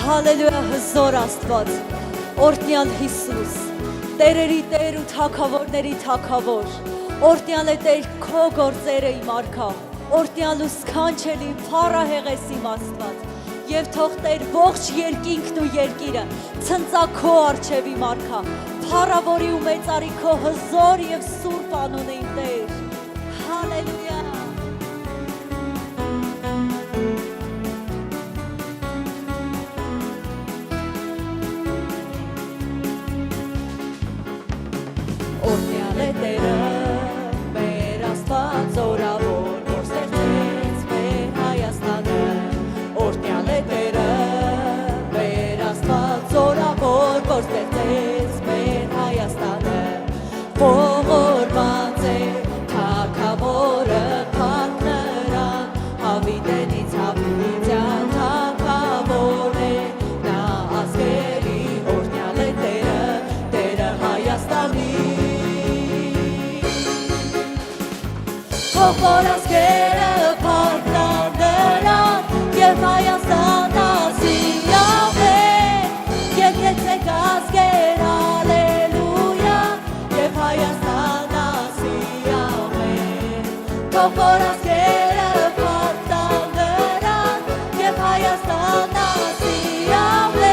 Հալելույա հզոր Աստված, օրհնյալ Հիսուս, տերերի տեր ու թագավորների թագավոր, օրհնյալ է Տեր քո գործերը իմ արքա, օրհնյալ ու սքանչելի փառահեղ ես իմ Աստված, եւ թող Տեր ողջ երկինքն ու երկիրը ցնծա քո առջև իմ արքա, փառավորի ու մեծարի քո հզոր եւ սուրբ անունը իմ Տեր, հալելույա։ Օրհնյալ է Տերը, մեր Աստված զորավոր, որ ստեղծեց մեր Հայաստանը, օրհնյալ է Տերը, մեր Աստված զորավոր, որ ստեղծեց մեր Հայաստանը, ողորմած է թագավորը, փառք նրան, Հավիտենից հավիտյան թագավոր է, նա ազգերի, օրհնյալ է Տերը, Տերը Հայաստանի։ Թող որ ազգերը փառք տան նրան, եւ Հայաստան ասիավեն, եկեցեք ազգեր, հալելույա, եւ Հայաստան ասիավեն, թող որ ազգերը փառք տան նրան, եւ Հայաստան ասիավեն,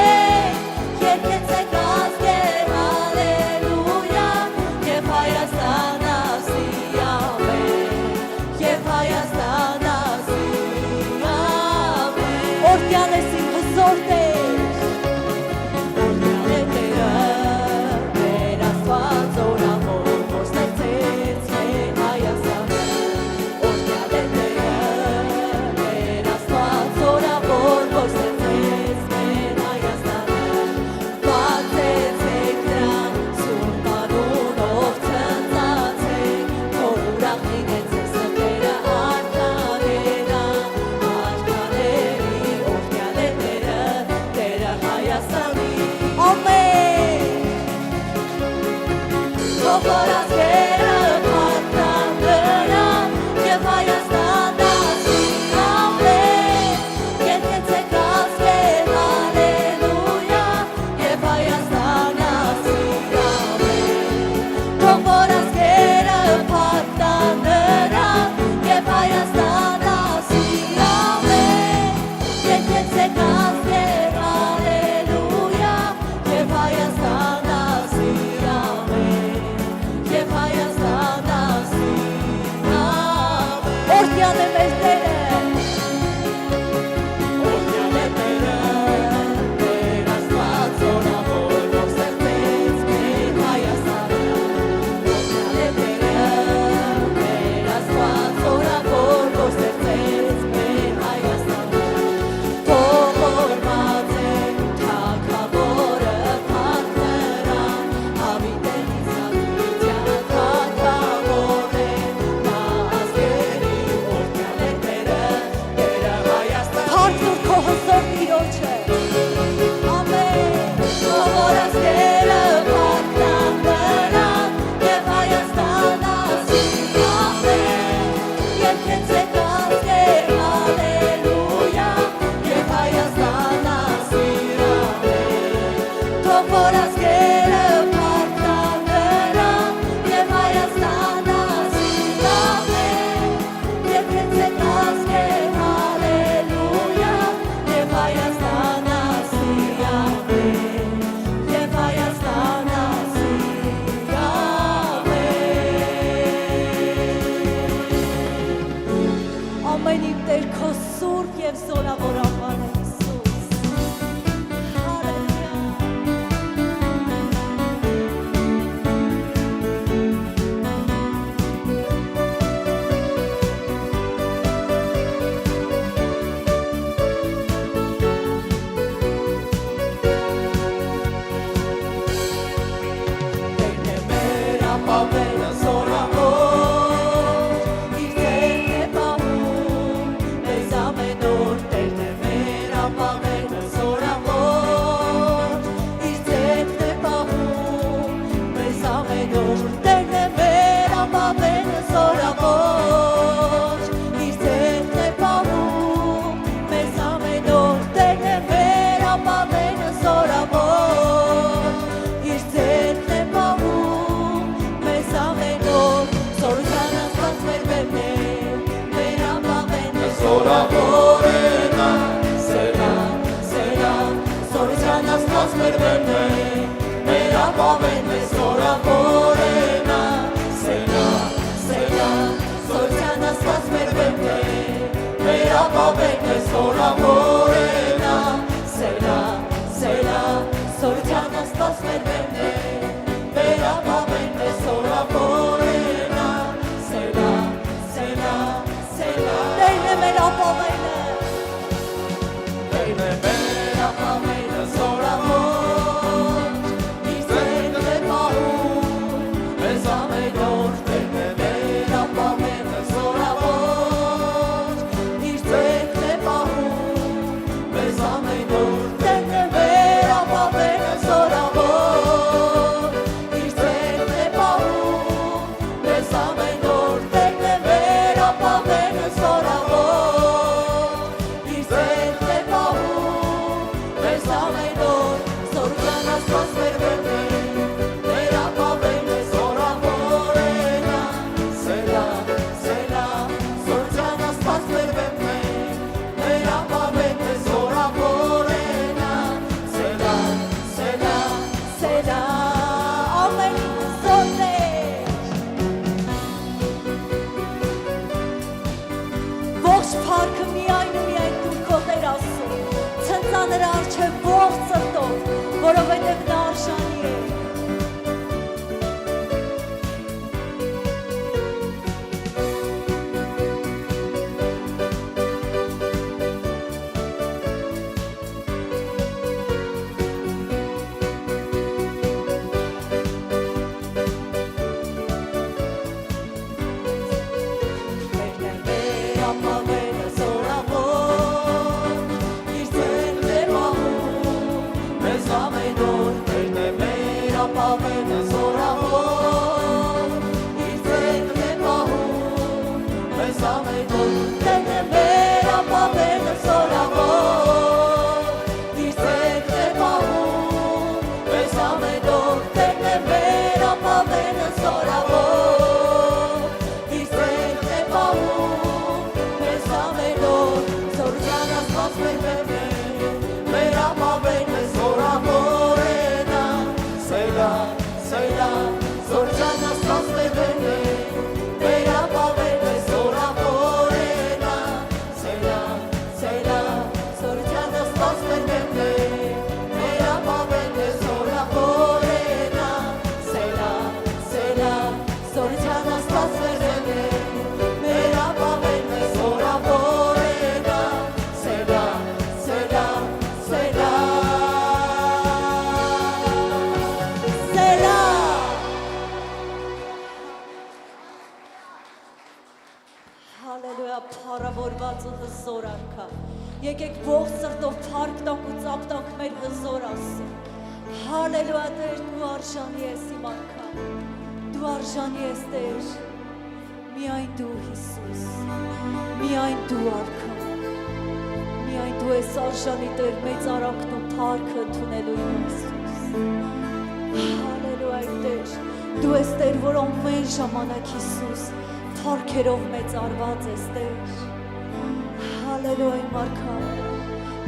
եկեցեք ազգեր, հալելույա, եւ Հայաստան օրհնյալ ես իմ հզոր Տեր, օրհնյալ է Տերը, մեր Աստված զորավոր, որ ստեղծեց մեր Հայաստանը, օրհնյալ է Տերը, մեր Աստված զորավոր, որ ստեղծեց մեր Հայաստանը, բացեցեք նրան, սուրբ անունով ցնծացեք, թող ուրախ լինեն ձեր սրտերը Թող որ ազգերը փառք տան նրան, եւ Հայաստան ասիավեն, եկեցեք ազգեր, հալելույա, եւ Հայաստան ասիավեն, թող որ ազգերը փառք տան նրան, եւ Հայաստան ասիավեն, եկեցեք ազգեր, հալելույա, եւ Հայաստան օրհնյալ է մեր Տերը, օրհնյալ է Տերը, մեր Աստված զորավոր, որ ստեղծեց մեր Հայաստանը, օրհնյալ է Տերը, մեր Աստված զորավոր, որ ստեղծեց մեր Հայաստանը, ողորմած է թագավորը, փառք նրան, Հավիտենից հավիտյան թագավոր է, նա ազգերի օրհնյալ է մեր վերնե, մեր ապավեն մեզ որավորենա, սելա, սելա, Սորության աստված մեր վերնե, մեր ապավեն մեզ որավորենա, սելա, սելա, Սորության աստված մեր վերնե, մեր ապավեն մեզ որավորենա, սելա, սելա, սելա, Տերն է մեր ապավենը, Տերն է մեր ապավենը զորավոր, իր ձեռքն է պահում, մեզ ամեն օր, Տերն է մեր ապավենը զորավոր, իր ձեռքն է պահում, մեզ ամեն օր, Տերն է մեր ապավենը զորավոր, իր ձեռքն է պահում, մեզ ամեն օր, Տերն է մեր ապավենը զորավոր, իր ձեռքն է պահում, մեզ ամեն օր, Սորության աստված մեր վերնե, մեր ապավենը զորավորենա, սելա, սելա, Սորության աստված մեր վերնե, մեր ապավենը զորավորենա, սելա, սելա, սելա, ամեն զորներ, ողջ փառքը միայն ու միայն դու քո Տեր Աստծո, ցնծա նրա առջև ողջ սրտով, որովհետև նա արժանի է։ Տերն է մեր ապավենը զորավոր, իր ձեռքն է պահում, մեզ ամեն օր, Տերն է մեր ապավենը զորավոր, իր ձեռքն է պահում, մեզ ամեն օր, Տերն է մեր ապավենը զորավոր, իր ձեռքն է պահում, մեզ ամեն օր, Տերն է մեր ապավենը զորավոր, իր ձեռքն է պահում, մեզ ամեն օր, Սորության աստված մեր վերնե, մեր ապավենը զորավորենա, սելա, սելա, Սորության աստված մեր վերնե, մեր ապավենը զորավորենա, սելա, սելա, Սորության աստված մեր վերնե, մեր ապավենը զորավորենա, սելա, սելա, Սորության աստված մեր վերնե, մեր ապավենը զորավորենա, սելա, սելա, սելա, Սելա, հալելույա, փառավորված ու հզոր արքա, եկեք ողջ սրտով փառք տանք ու ծափ տանք մեր հզոր Աստծո, հալելույա Տեր, դու արժանի ես իմ արքա, դու արժանի ես Տեր, միայն դու Հիսուս, միայն դու արքա, միայն դու ես արժանի Տեր մեծ արաքն ու փառքը ընդունելու իմ Հիսուս, հալելույա Տեր, դու ես Տեր, որ ամեն ժամանակ Հիսուս, փառքերով մեծ արված ես Տեր, հալելույա իմ արքա,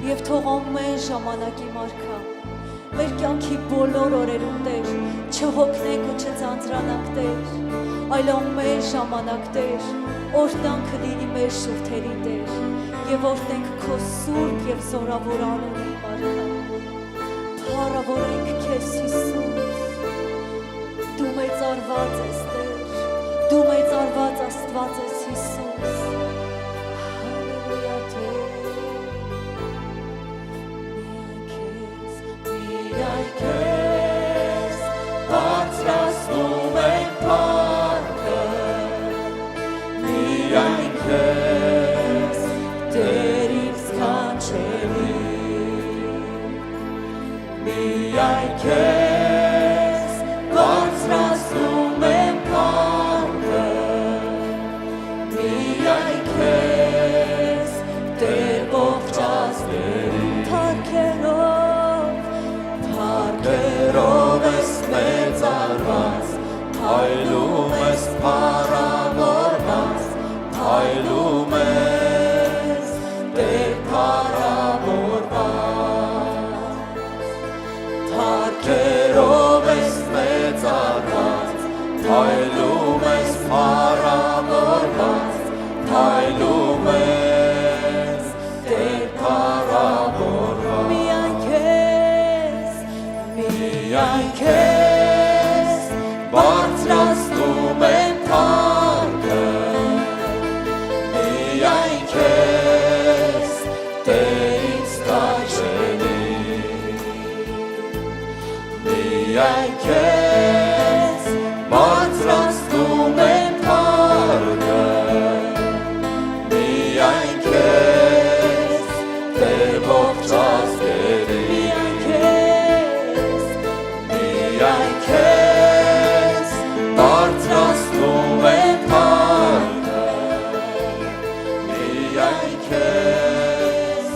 և թող ամեն ժամանակ իմ արքա, մեր կյանքի բոլոր օրերում Տեր, չհոգնենք ու չձանձրանանք Տեր, այլ ամեն ժամանակ Տեր, օրհնանքը լինի մեր շուրթերին Տեր, և օրհնենք քո սուրբ և զորավոր անունը իմ արքա, փառավորենք քեզ Հիսուս, դու մեծարված ես Տեր, դու մեծարված Աստված ես Հիսուս, հալելույա Տեր, միայն քեզ, բարձրացնում ենք փառքը, միայն քեզ, Տեր իմ սքանչելի, միայն քեզ, բարձրացնում ենք փառքը, միայն փառավորված հայլում ես Տեր փառավորված Միայն քեզ բարձրացնում եմ փառքը միայն քեզ Տեր ինձ քաջելի միայն քեզ բարձրացնում եմ փառքը միայն քեզ Տեր ողջ ազգերի միայն քեզ բարձրացնում եմ փառքը միայն քեզ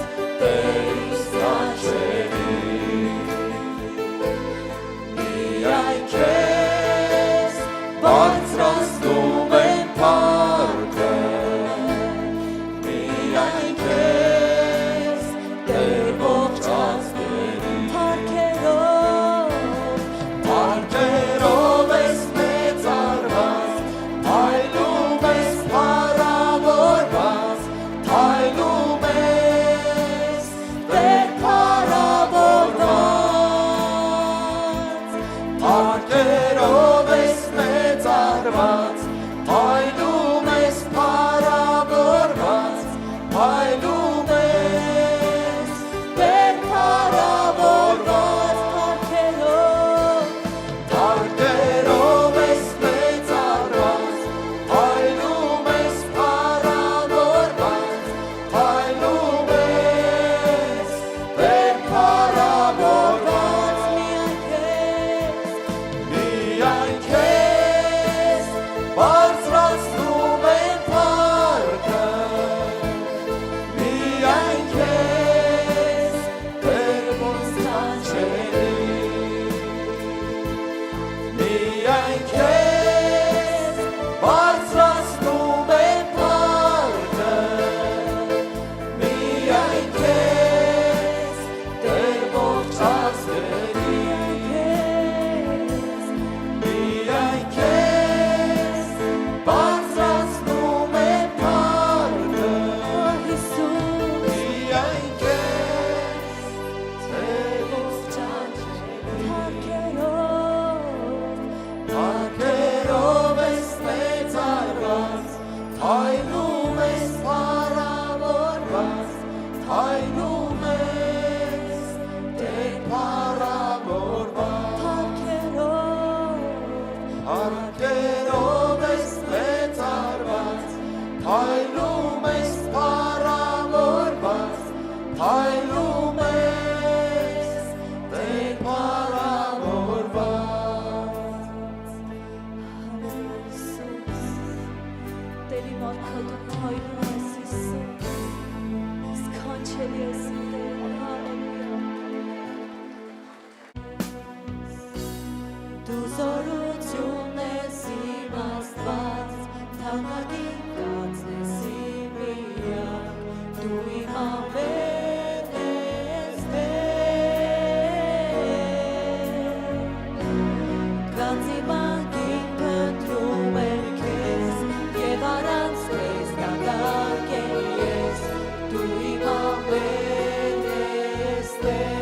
Տեր ինձ քաջելի միայն քեզ բարձրացնում եմ փառքը միայն քեզ Տեր ողջ ազգերի Փառքերով ես մեծարված հայլում ես փառավորված հայլում ես Տեր փառավորված Փառքերով ես մեծարված հայլում ես փառավորված հայլում ես Տեր փառավորված Փառքերով ես մեծարված հայլում ես փառավորված հայլում ես Տեր փառավորված միայն քեզ բարձրացնում եմ փառքը միայն քեզ Տեր ոնց քաջելի միայն քեզ բարձրացնում եմ փառքը միայն քեզ Տեր ողջ ազգերի միայն քեզ բարձրացնում եմ փառքը միայն քեզ Տեր ողջ Փառքերով ես մեծարված հայլում ես փառավորված հայլում ես Տեր փառավորված Փառքերով ես մեծարված հայլում ես փառավորված հայլում ես Տեր փառավորված Տերի մարդատում հայրում ես Իսուս Սքանչելի ես Տեր Հալելույա Դու զորություն ես իմ Աստված թանկագին կացնես իմ միակ Դու իմ ամեն ես Տեր Գանձի մանկին փնտրում եմ քեզ Եվ առանց քեզ դանդաղ եմ ես Դու իմ ամեն ես Տեր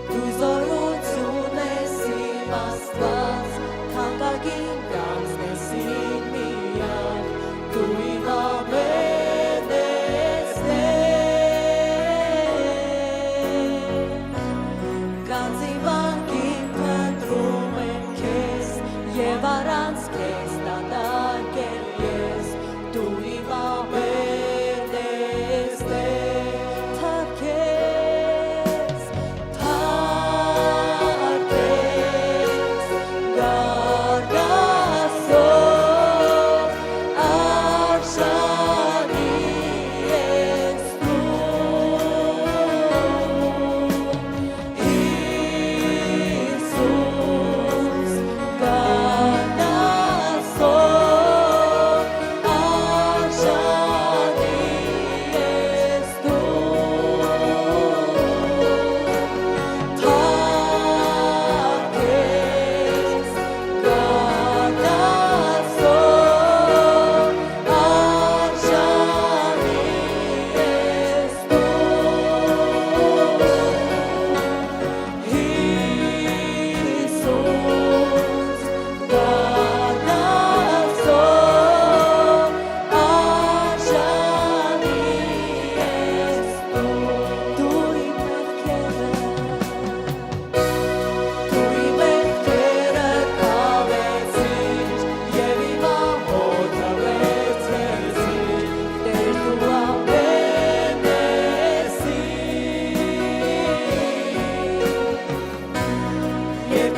Դու զորություն ես իմ Աստված թանկագին կացնես իմ միակ Դու իմ ամեն ես Տեր Գանձի վանկին փնտրում եմ քեզ Եվ առանց քեզ դանդաղ եմ ես Դու իմ ամեն ես Տեր Թափքես գարգար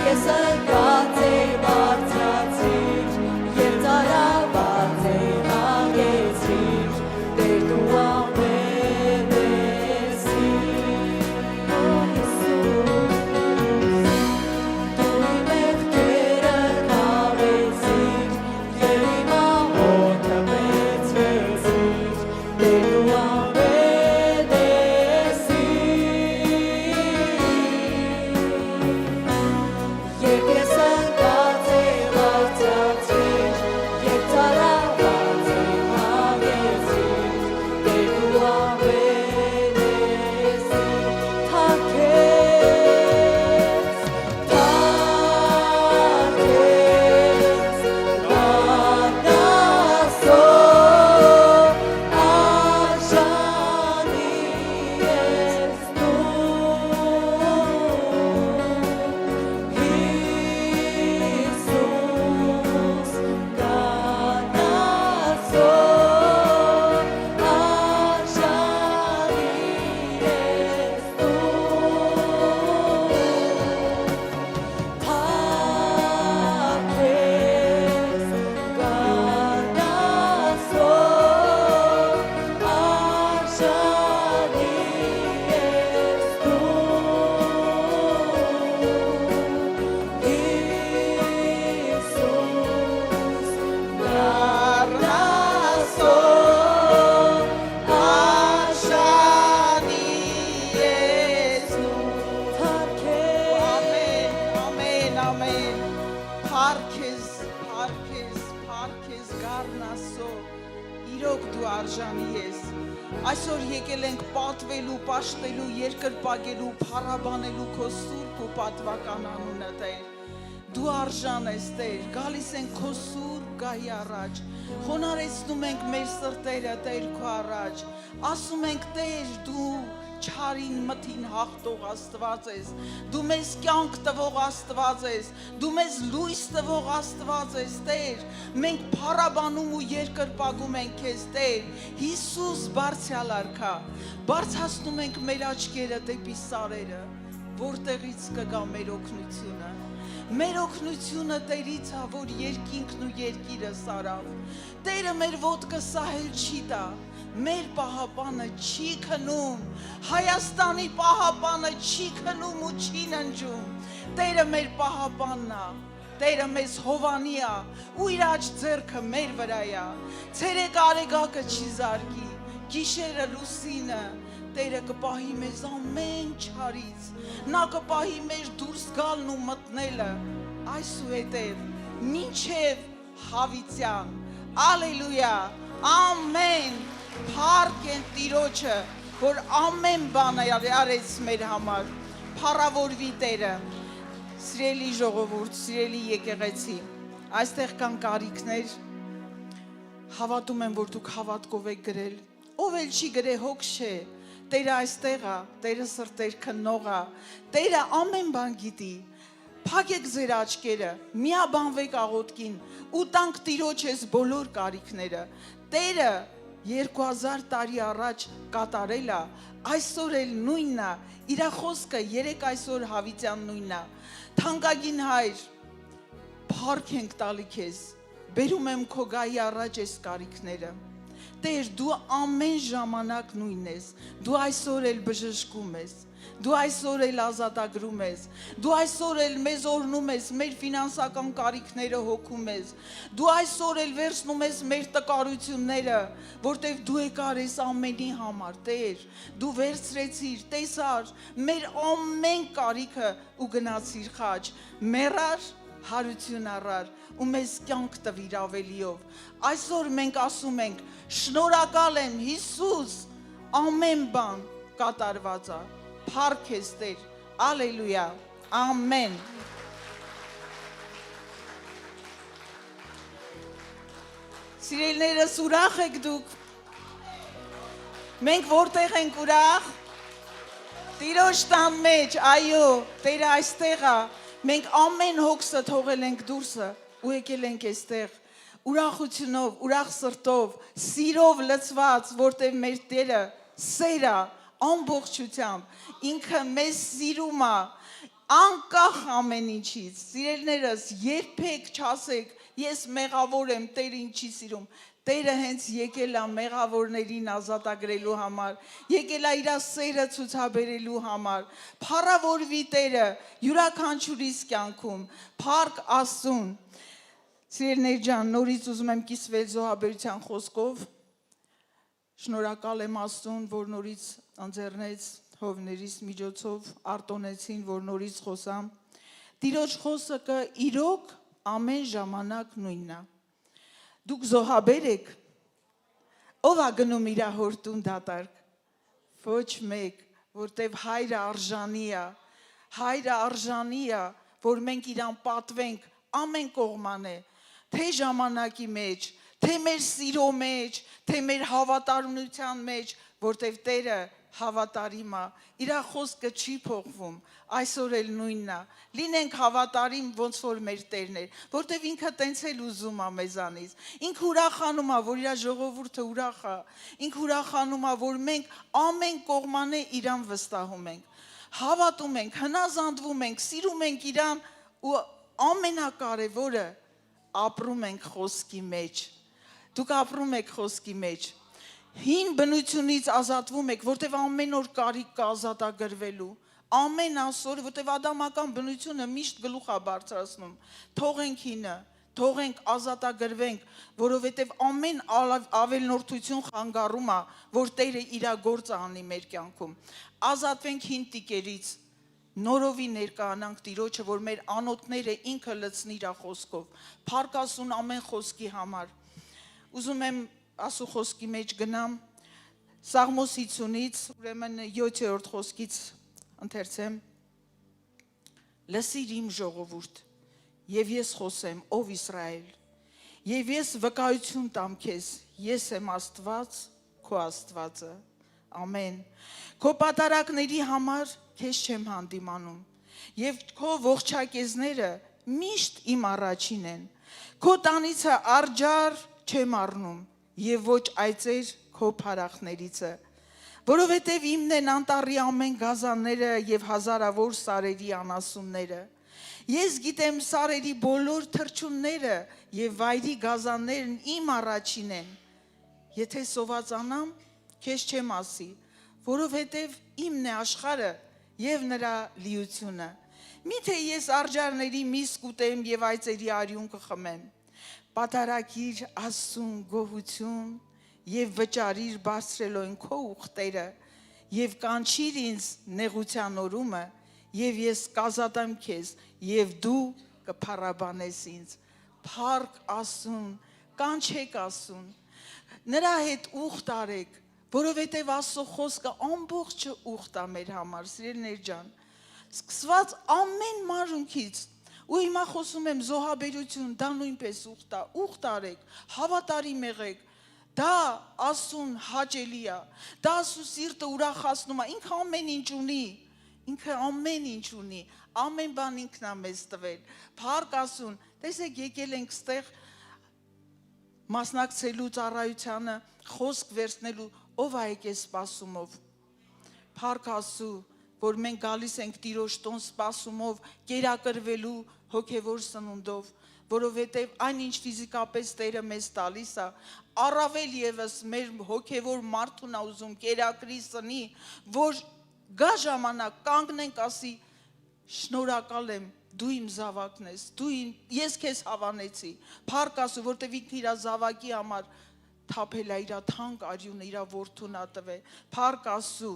Ես եկած եմ արցածիր, և ծարաված եմ ագեցիր, Տեր դու ամեն ես իմ, Օ Հիսուս, դու իմ մեղքերը քավեցիր, և իմ աղոթքը մեծվեցիր, Տեր դու ամեն ես Եվ ես ընկած եմ արցածիր, և ծարաված եմ հագեցիր, Տեր դու ամեն ես թաքեց, Անասով, արժանի ես Հիսուս, կանացով, արժանի ես Թաքես, կանացով, արժանի ես Հիսուս, կանացով, արժանի ես Թաքես Ամեն Փարքես գառնասո իրոք դու արժանի ես այսօր եկել ենք պատվելու պաշտելու երկրպագելու փառաբանելու քո սուրբ ու պատվական անունը Տեր դու արժան ես Տեր գալիս ենք քո սուրբ գահի առաջ խոնարհեցնում ենք մեր սրտերը Տեր քո առաջ ասում ենք Տեր դու Չարին մթին հաղթող Աստված ես դու մեզ կյանք տվող Աստված ես դու մեզ լույս տվող Աստված ես Տեր մենք փառաբանում ու երկրպագում ենք քեզ Տեր Հիսուս բարձրյալ արքա բարձրացնում ենք մեր աչքերը դեպի սարերը որտեղից կգա մեր օգնությունը Մեր օգնությունը Տերից է, որ երկինքն ու երկիրը սարավ։ Տերը մեր ոտքը սահել չի տա, մեր պահապանը չի քնում, Հայաստանի պահապանը չի քնում ու չի ննջում։ Տերը մեր պահապանն է, Տերը մեզ հովանի է, ու իր աջ ձեռքը մեր վրա է։ Ցերեկ արեգակը չի զարկի, գիշերը լուսինը Տերը կպահի մեզ ամեն չարից, նա կպահի մեր դուրս գալն ու մտնելը, այսուհետև մինչև հավիտյան, ալելույա, ամեն, փառք են Տիրոջը, որ ամեն բան արեց մեր համար, փառավորվի Տերը, սիրելի ժողովուրդ, սիրելի եկեղեցի, այստեղ կան կարիքներ, հավատում եմ, որ դուք հավատքով եք գրել, ով էլ չի գրե հոգ չէ, Տերը այստեղ է, Տերը սրտեր քննող է, Տերը ամեն բան գիտի, փակեք ձեր աչքերը, միաբանվեք աղոթքին, ու տանք Տիրոջ ես բոլոր կարիքները, Տերը 2000 տարի առաջ կատարել է, այսօր էլ նույնն է, իր խոսքը երեք այսօր հավիտյան նույնն է, թանկագին հայր, փառք ենք տալի քեզ, բերում եմ քո գահի առաջ ես կարիքները, Տեր, դու ամեն ժամանակ նույնն ես, դու այսօր էլ բժշկում ես, դու այսօր էլ ազատագրում ես, դու այսօր էլ մեզ օրհնում ես, մեր ֆինանսական կարիքները հոգում ես, դու այսօր էլ վերցնում ես մեր տկարությունները, որտեղ դու եկար ես ամենի համար, Տեր, դու վերցրեցիր, տեսար, մեր ամեն կարիքը ու գնացիր խաչ, մեռար, հարություն առար ու մեզ կյանք տվիր ավելիով, այսօր մենք ասում ենք, շնորհակալ եմ Հիսուս, ամեն բան կատարված է, փառք ես Տեր, ալելույա, ամեն։ Սիրելիներս ուրախ եք դուք, մենք որտեղ ենք ուրախ, Տիրոջ տան մեջ, այո, Տերը այստեղ է, մենք ամեն հոգսը թողել ենք դուրսը ու եկել ենք այստեղ, ուրախությունով, ուրախ սրտով, սիրով լցված, որտեղ մեր Տերը սեր է, ամբողջությամբ, ինքը մեզ սիրում է, անկախ ամեն ինչից, սիրելիներս, երբեք չասեք, ես մեղավոր եմ, Տերը ինչի սիրում։ Տերը հենց եկել է մեղավորներին ազատագրելու համար, եկել է իր սերը ցուցաբերելու համար։ Փառավորվի Տերը յուրաքանչյուրիս կյանքում, փառք Աստծուն։ Սիրելիներ ջան, նորից ուզում եմ կիսվել զոհաբերության խոսքով։ Շնորհակալ եմ Աստծուն, որ նորից ընձեռնեց հովներիս միջոցով արտոնեցին, որ նորից խոսամ։ Տիրոջ խոսքը իրոք ամեն ժամանակ նույնն է։ Դուք զոհաբեր եք, ով է գնում իր հորտուն դատարկ։ Ոչ մեկ, որտև հայրը արժանի է, հայրը արժանի է, որ մենք իրան պատվենք ամեն կողմանը, թե ժամանակի մեջ, թե մեր սիրո մեջ, թե մեր հավատարմության մեջ, որտև Տերը հավատարիմ է, իր խոսքը չի փոխվում, այսօր էլ նույնն է։ Լինենք հավատարիմ, ոնց որ մեր Տերն էր, որտև ինքը տենց էլ ուզում է մեզանից։ Ինքը ուրախանում է, որ իր ժողովուրդը ուրախ է, ինքը ուրախանում է, որ մենք ամեն կողմանը իրան վստահում ենք, հավատում ենք, հնազանդվում ենք, սիրում ենք իրան ու ամենակարևորը ապրում ենք խոսքի մեջ։ Դուք ապրում եք խոսքի մեջ։ Հին բնությունից ազատվում եք, որտև ամեն օր կարիք կա ազատագրվելու։ Ամեն ասոր, որտև ադամական բնությունը միշտ գլուխ է բարձրացնում։ Թողենք հինը, թողենք ազատագրվենք, որովհետև ամեն ավելնորդություն խանգարում է, որ Տերը իր գործը անի մեր կյանքում։ Ազատվենք հին տիկերից, նորովի ներկայանանք Տիրոջը, որ մեր անոթները ինքը լցնի իր խոսքով։ Փառք Աստծուն ամեն խոսքի համար։ Ուզում եմ Աստծո խոսքի մեջ գնամ Սաղմոս 50-ից, ուրեմն 7-րդ խոսքից ընթերցեմ. Լսիր իմ ժողովուրդ, եւ ես խոսեմ, ով Իսրայել, եւ ես վկայություն տամ քեզ, ես եմ Աստված, քո Աստվածը։ Ամեն։ Քո պատարակների համար քեզ չեմ հանդիմանում, եւ քո ողջակեզները միշտ իմ առաջին են։ Քո տանիցը արջար չեմ առնում, եւ ոչ այծեր քո փարախներիցը, որովհետև իմն են անտառի ամեն գազանները եւ հազարավոր սարերի անասունները։ Ես գիտեմ սարերի բոլոր թռչունները եւ վայրի գազաններն իմ առաջին են։ Եթե սովածանամ, քեզ չեմ ասի, որովհետև իմն է աշխարհը եւ նրա լիությունը։ Միթե ես արջարների միս կուտեմ եւ այծերի արյուն կխմեմ։ Պատարակիր Աստծուն գոհություն եւ վճարիր բարձրելոյն քո ուխտերը եւ կանչիր ինձ նեղության օրումը եւ ես կազատեմ քեզ եւ դու կփառաբանես ինձ։ Փառք Աստծուն, կանչեք Աստծուն, նրա հետ ուխտ արեք, որովհետեւ Աստծո խոսքը ամբողջը ուխտ է մեր համար, սիրելիներ ջան։ Սկսված ամեն մանրունքից ու հիմա խոսում եմ զոհաբերություն, դա նույնպես ուխտ արեք, հավատարիմ եղեք, դա Աստծուն հաճելի է, դա Աստծո սիրտը ուրախացնում է, ինքը ամեն ինչ ունի, ինքը ամեն ինչ ունի, ամեն բան ինքն է մեզ տվել, փառք Աստծուն, տեսեք եկել ենք ստեղ մասնակցելու ծառայությանը, խոսք վերցնելու, ով է եկել սպասումով, փառք Աստծու, որ մենք գալիս ենք Տիրոջ տուն սպասումով, կերակրվելու հոգևոր սնունդով, որովհետև այնինչ ֆիզիկապես Տերը մեզ տալիս է, առավել եւս մեր հոգևոր մարդուն է ուզում կերակրի սնի, որ գա ժամանակ կանգնենք ասի շնորհակալ եմ, դու իմ զավակն ես, ես քեզ հավանեցի, փառք Աստծո, որտեղ ինքը իր զավակի համար թափել է իր թանկ արյունը, իր որդուն է տվել, փառք Աստծո։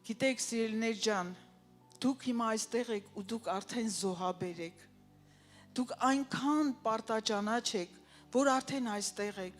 Գիտեք սիրելիներ ջան, դուք հիմա այստեղ եք ու դուք արդեն զոհաբեր եք, դուք այնքան պարտաճանաչ եք, որ արդեն այստեղ եք,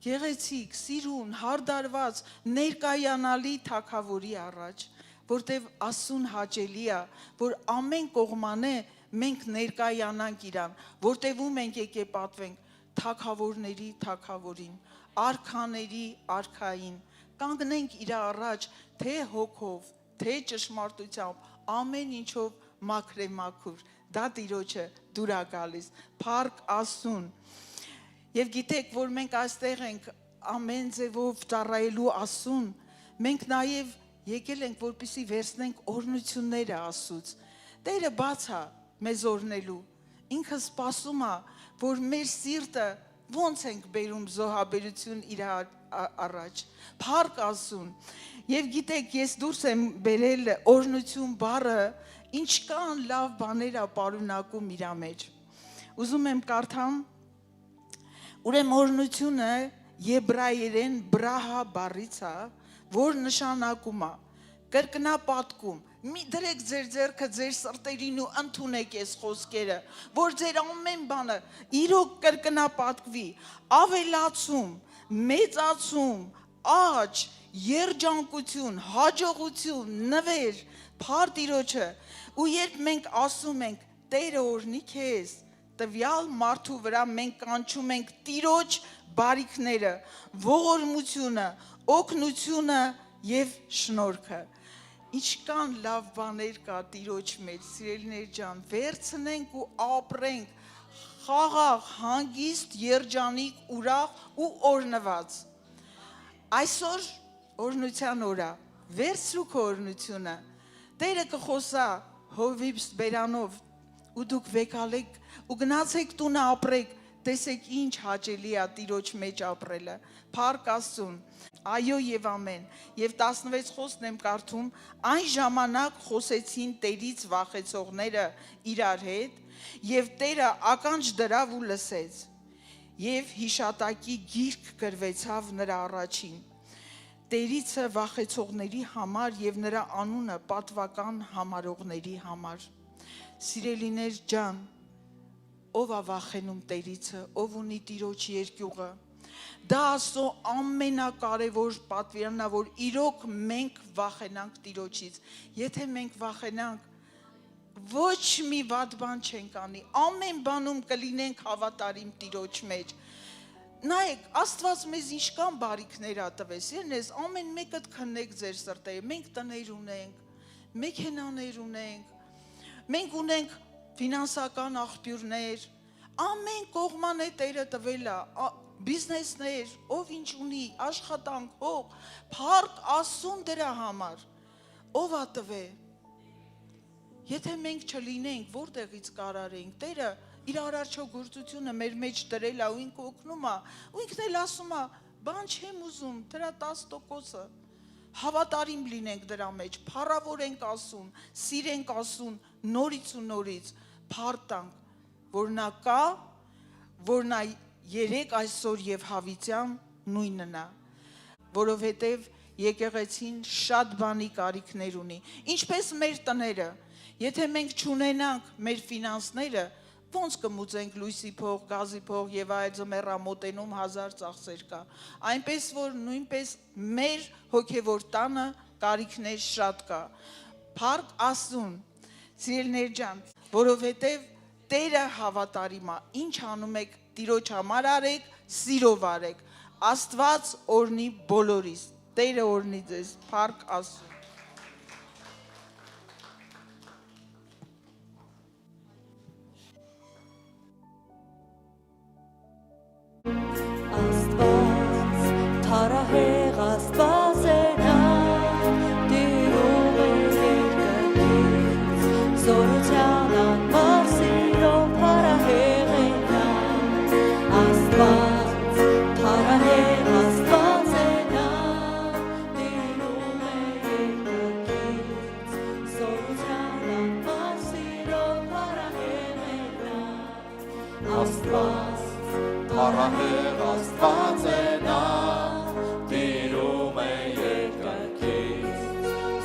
գեղեցիկ, սիրուն, հարդարված, ներկայանալի թագավորի առաջ, որտև Աստծուն հաճելի է, որ ամեն կողմանը մենք ներկայանանք իրան, որտևում ենք եկե պատվենք թագավորների թագավորին, արքաների արքային, կանգնենք իր առաջ, թե հոգով, թե ճշմարտությամբ, ամեն ինչով մաքրեմաքուր, դա Տիրոջը դուր է գալիս, փառք Աստծուն։ Եվ գիտեք, որ մենք այստեղ ենք ամեն ձևով ծառայելու Աստծուն, մենք նաև եկել ենք որպեսզի վերցնենք օրհնությունները Աստծուց։ Տերը բաց է մեզ օրհնելու։ Ինքը սպասում է, որ մեր սիրտը ոնց ենք բերում զոհաբերություն իր առաջ։ Փառք Աստծուն։ Եվ գիտեք, ես դուրս եմ բերել օրհնություն բառը, ինչքան լավ բաներ է պարունակում իր մեջ։ Ուզում եմ կարդամ, ուրեմն օրհնությունը եբրայերեն բրահա բառից է, որ նշանակում է կրկնապատկում։ Մի դրեք ձեր ձեռքը ձեր սրտերին ու ընդունեք այս խոսքերը, որ ձեր ամեն բանը իրոք կրկնապատկվի, ավելացում, մեծացում, աճ, երջանկություն, հաջողություն, նվեր, փառ Տիրոջը։ Ու երբ մենք ասում ենք Տերը օրհնի քեզ, տվյալ մարդու վրա մենք կանչում ենք Տիրոջ բարիքները, ողորմությունը, օգնությունը եւ շնորհքը։ Ինչքան լավ բաներ կա Տիրոջ մեջ, սիրելիներ ջան, վերցնենք ու ապրենք խաղաղ, հանգիստ, երջանիկ, ուրախ ու օրհնված։ Այսօր օրհնության օր է, վերցրու քո օրհնությունը։ Տերը կխոսա Հովիվս բերանով ու դուք վեկալեք ու գնացեք տունը ապրեք, տեսեք ինչ հաճելի է Տիրոջ մեջ ապրելը։ Փառք Աստծուն։ Այո եւ ամեն։ Եվ 16 խոսքն եմ կարդում, այն ժամանակ խոսեցին Տերից վախեցողները իրար հետ, եւ Տերը ականջ դրավ ու լսեց, եւ հիշատակի գիրք գրվեցավ նրա առաջին։ Տերիցը վախեցողների համար եւ նրա անունը պատվական համարողների համար։ Սիրելիներ ջան, ով է վախենում Տերիցը, ով ունի Տիրոջ երկյուղը։ Դա Աստծո ամենակարևոր պատվիրանն է, որ իրոք մենք վախենանք Տիրոջից։ Եթե մենք վախենանք, ոչ մի վատ բան չենք անի, ամեն բանում կլինենք հավատարիմ Տիրոջ մեջ։ Նայեք, Աստված մեզ ինչքան բարիքներ ա տվել, ես ամեն մեկը քննեք ձեր սրտերը, մենք տներ ունենք, մեքենաներ ունենք, մենք ունենք ֆինանսական աղբյուրներ, ամեն կողման է Տերը տվել է, բիզնեսներ, ով ինչ ունի, աշխատանք, հող, փառք Աստծուն դրա համար, ով ա տվել։ Եթե մենք չլինենք, որտեղից կարարենք, Տերը իր արարչագործությունը մեր մեջ դրել է ու ինքը օգնում է, ու ինքն էլ ասում է, բան չեմ ուզում, դրա 10%-ը, հավատարիմ լինենք դրա մեջ, փառավոր ենք ասում, սիրենք ասում, նորից ու նորից, փառք տանք, որ նա կա, որ նա երեք այսօր եւ հավիտյան նույնն է, որովհետեւ եկեղեցին շատ բանի կարիքներ ունի, ինչպես մեր տները, եթե մենք չունենանք մեր ֆինանսները, ոնց կմուծենք լույսի փող, գազի փող եւ այլ ձմեռա մոտենում 1000 ծախսեր կա, այնպես որ նույնպես մեր հոգեվոր տանը կարիքներ շատ կա, փառք Աստծուն, սիրելիներ ջան, որովհետեւ Տերը հավատարիմ է, ինչ անում եք Տիրոջ համար արեք, սիրով արեք, Աստված օրհնի բոլորիս, Տերը օրհնի ձեզ, փառք Աստծուն։ Աստված, թարահեղ Աստված է նա, տիրում է երկնքից, զորության անմար սիրով փառահեղ է նա, Աստված, թարահեղ Աստված է նա, տիրում է երկնքից, զորության անմար սիրով փառահեղ է նա, Աստված, Փառահեղ Աստված է նա, տիրում է երկնքից,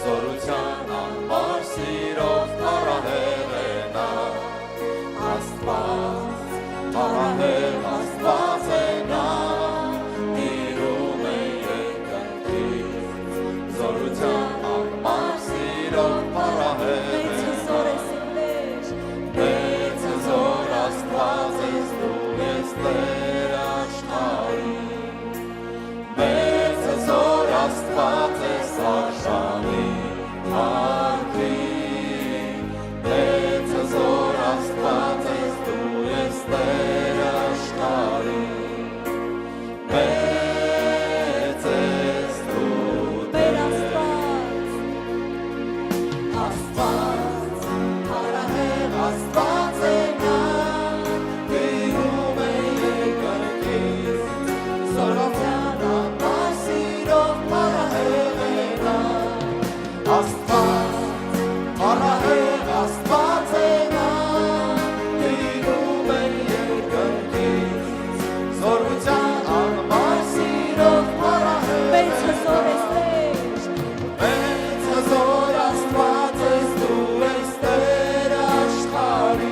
զորության անմար սիրով փառահեղ է նա, Աստված, փառահեղ Աստված է նա, տիրում է երկնքից, զորության անմար սիրով փառահեղ է նա, մեծ զոր Աստված ես դու ես Տեր աշխարհի, Աստված է նա, դիրում է երկնքից, զորության համար սիրով փառահեղ է նա, Աստված, փառահեղ Աստված է նա, դիրում է երկնքից, զորության համար սիրով փառահեղ է Մեծ հզոր ես Տեր, Մեծ հզոր Աստված ես դու ես Տեր աշխարհի,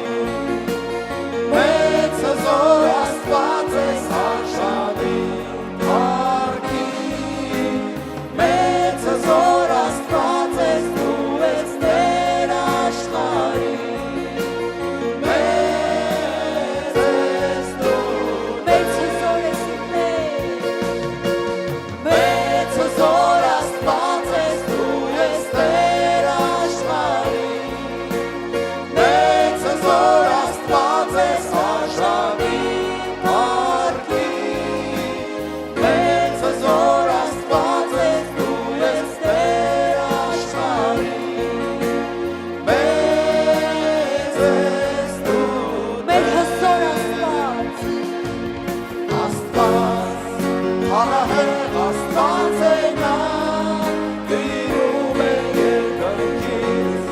Մեծ հզոր Աստված ես արժանի փառքի, Մեծ հզոր Աստված ես դու ես Տեր աշխարհի, Մեծ ես դու մեծ հզոր ես Տեր, Մեծ հզոր Աստված ես դու ես Տեր աշխարհի, Մեծ հզոր Աստված ես արժանի փառքի, Մեծ հզոր Աստված ես դու ես Տեր աշխարհի, Մեծ ես դու մեր հզոր Աստված, Աստված, փառահեղ Աստված է նա, դիրում է երկնքից,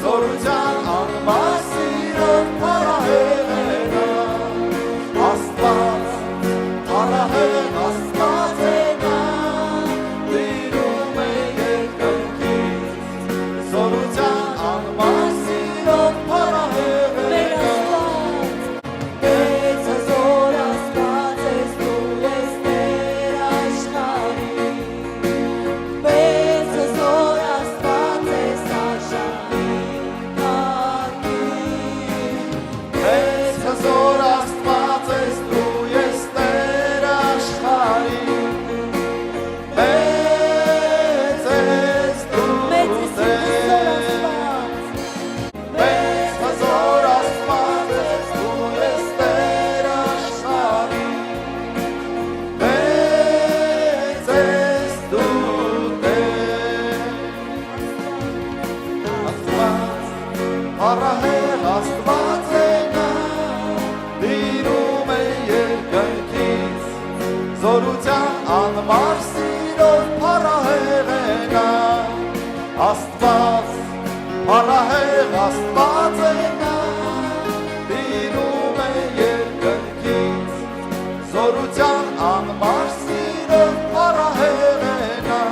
զորության անմար սիրով փառահեղ է նա, Աստված, փառահեղ Աստված է նա, դիրում է երկնքից, զորության անմար սիրով փառահեղ է մեր նա, Աստված, Մեծ հզոր Աստված ես դու ես Տեր աշխարհի, Մեծ հզոր Աստված ես արժանի փառքի, Մեծ հզոր Աստված ես դու ես Տեր աշխարհի, Մեծ ես դու մեծ ես Տեր հզոր Աստված, Մեծ հզոր Աստված ես դու ես Տեր աշխարհի, Մեծ ես դու Տեր, Աստված, փառահեղ Աստված է նա, դիրում է երկնքից, զորության անմար սիրով փառահեղ է նա, Աստված, փառահեղ Աստված է նա, դիրում է երկնքից, զորության անմար սիրով փառահեղ է նա,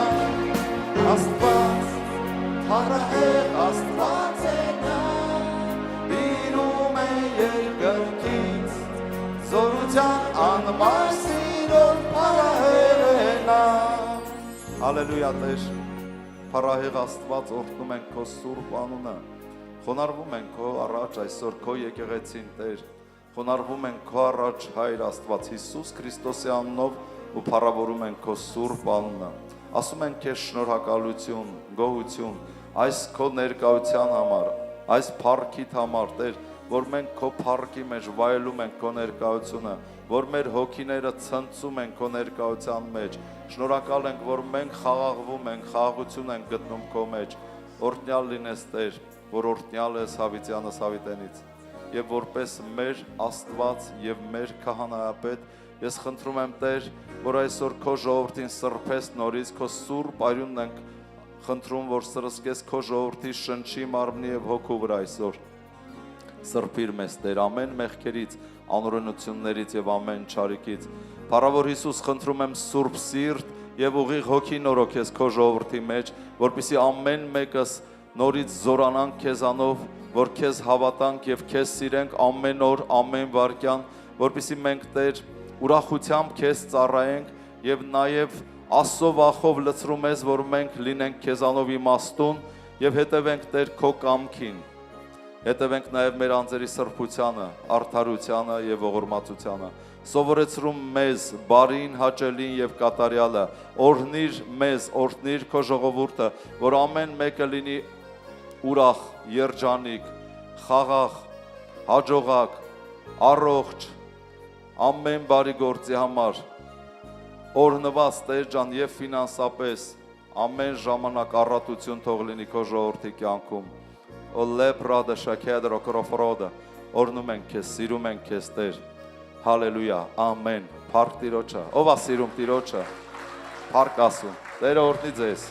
Աստված, փառահեղ Աստված է նա, դիրում է երկնքից, զորության անմար սիրով փառահեղ է նա, Հալելույա Տեր, փառահեղ Աստված օրհնում ենք քո սուրբ անունը, խոնարհվում ենք քո առաջ այսօր քո եկեղեցին Տեր, խոնարհվում ենք քո առաջ Հայր Աստված Հիսուս Քրիստոսի անունով ու փառավորում ենք քո սուրբ անունը, ասում ենք քեզ շնորհակալություն, գոհություն այս քո ներկայության համար, այս փառքիդ համար Տեր, որ մենք քո փառքի մեջ վայելում ենք քո ներկայությունը, որ մեր հոգիները ցնծում են քո ներկայության մեջ, շնորհակալ ենք, որ մենք խաղաղվում ենք, խաղաղություն ենք գտնում քո մեջ, օրհնյալ լինես Տեր, որ օրհնյալ ես Հավիտյանս Հավիտենից, եւ որպես մեր Աստված եւ մեր քահանայապետ, ես խնդրում եմ Տեր, որ այսօր քո ժողովրդին սրբես նորից քո սուրբ արյունն ենք խնդրում, որ սրսկես քո ժողովրդի շնչի, մարմնի եւ հոգու վրա այսօր։ Սրբիր մեզ Տեր ամեն մեղքերից, անօրենություններից եւ ամեն չարիքից։ Փառավոր Հիսուս, խնդրում եմ սուրբ սիրտ եւ ուղիղ հոգի նորոգես քո ժողովրդի մեջ, որպեսզի ամեն մեկս նորից զորանանք քեզանով, որ քեզ հավատանք եւ քեզ սիրենք ամեն օր, ամեն վարքյան, որպեսզի մենք Տեր ուրախությամբ քեզ ծառայենք եւ նաեւ Աստծո վախով լցրում ես, որ մենք լինենք քեզանով իմաստուն եւ հետևենք Տեր քո կամքին։ Հետևենք նաև մեր անձերի սրբությանը, արդարությանը եւ ողորմածությանը։ Սովորեցրում մեզ բարին, հաճելին եւ կատարյալը։ Օրհնիր մեզ, օրհնիր քո ժողովուրդը, որ ամեն մեկը լինի ուրախ, երջանիկ, խաղաղ, հաջողակ, առողջ, ամեն բարի գործի համար։ Օրհնված Տեր ջան եւ ֆինանսապես ամեն ժամանակ առատություն թող լինի քո ժողովրդի կյանքում։ Օլեբրադը շաքեդրո կրոֆրոդը օրնում ենք քեզ, սիրում ենք քեզ Տեր։ Հալելույա, ամեն։ Փառք Տիրոջը։ Ով է սիրում Տիրոջը։ Փառք ասում։ Տերը օրհնի ձեզ։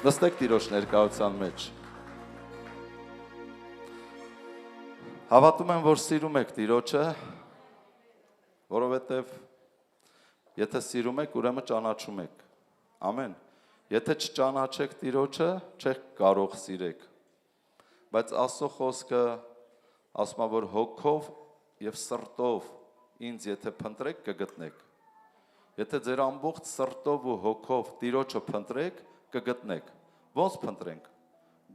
Նստեք Տիրոջ ներկայության մեջ։ Հավատում եմ, որ սիրում եք Տիրոջը, որովհետև եթե սիրում եք, ուրեմն ճանաչում եք։ Ամեն։ Եթե չճանաչեք Տիրոջը, չեք կարող սիրեք։ Բայց Աստծո խոսքը ասում է, որ հոգով եւ սրտով ինձ եթե փնտրեք, կգտնեք։ Եթե ձեր ամբողջ սրտով ու հոգով Տիրոջը փնտրեք, կգտնեք։ Ոնց փնտրենք։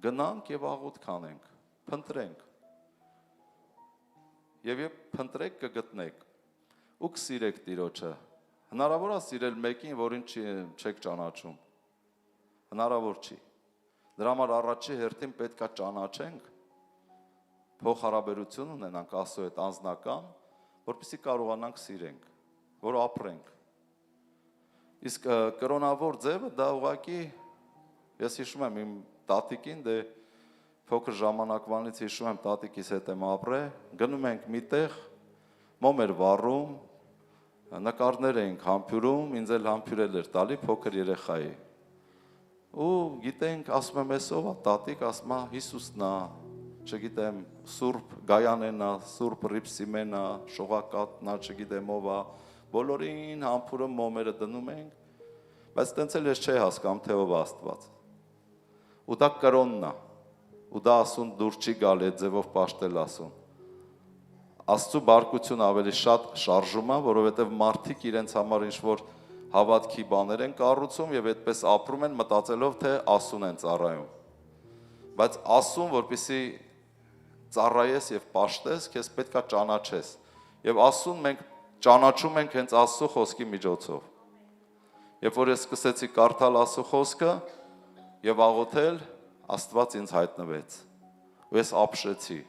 Գնանք եւ աղոթք անենք։ Փնտրենք։ Եվ փնտրեք կգտնեք։ Ու կսիրեք Տիրոջը։ Հնարավոր է սիրել մեկին, որին չեք ճանաչում։ Հնարավոր չի։ Դրա համար առաջի հերթին պետք է ճանաչենք, փոխհարաբերություն ունենանք Աստծո հետ անձնական, որպեսզի կարողանանք սիրենք, որ ապրենք։ Իսկ կրոնավոր ձևը դա ուղղակի ես հիշում եմ իմ տատիկին, դե փոքր ժամանակվանից հիշում եմ տատիկիս հետ եմ ապրել, գնում ենք միտեղ, մոմ էր վառում, նկարներ էինք համբյուրում, ինձ էլ համբյուրել էր տալի փոքր երեխայի։ Ու գիտենք, ասում եմ, էս ով է տատիկ, ասում է Հիսուսն է, չգիտեմ, Սուրբ Գայանեն է, Սուրբ Ռիփսիմեն է, Շողակատն է, չգիտեմ ով է, բոլորին համբուրում մոմերը դնում ենք, բայց տենց էլ ես չի հասկանում, թե ով է Աստված։ Ու դա կրոնն է, ու դա ասուն դուր չի գալ այդ ձևով պաշտել ասուն։ Աստծո բարկությունը ավելի շատ շարժում է, որովհետև մարդիկ իրենց համար ինչ-որ հավատքի բաներ են կառուցում եւ այդպես ապրում են մտածելով, թե ասուն են ծառայում։ Բայց ասուն, որպեսզի ծառայես եւ պաշտես, քեզ պետքա ճանաչես։ Եվ ասուն մենք ճանաչում ենք հենց Աստծո խոսքի միջոցով։ Երբ որ ես սկսեցի կարդալ Աստծո խոսքը եւ աղոթել, Աստված ինձ հայտնվեց։ Ու ես ապշեցի։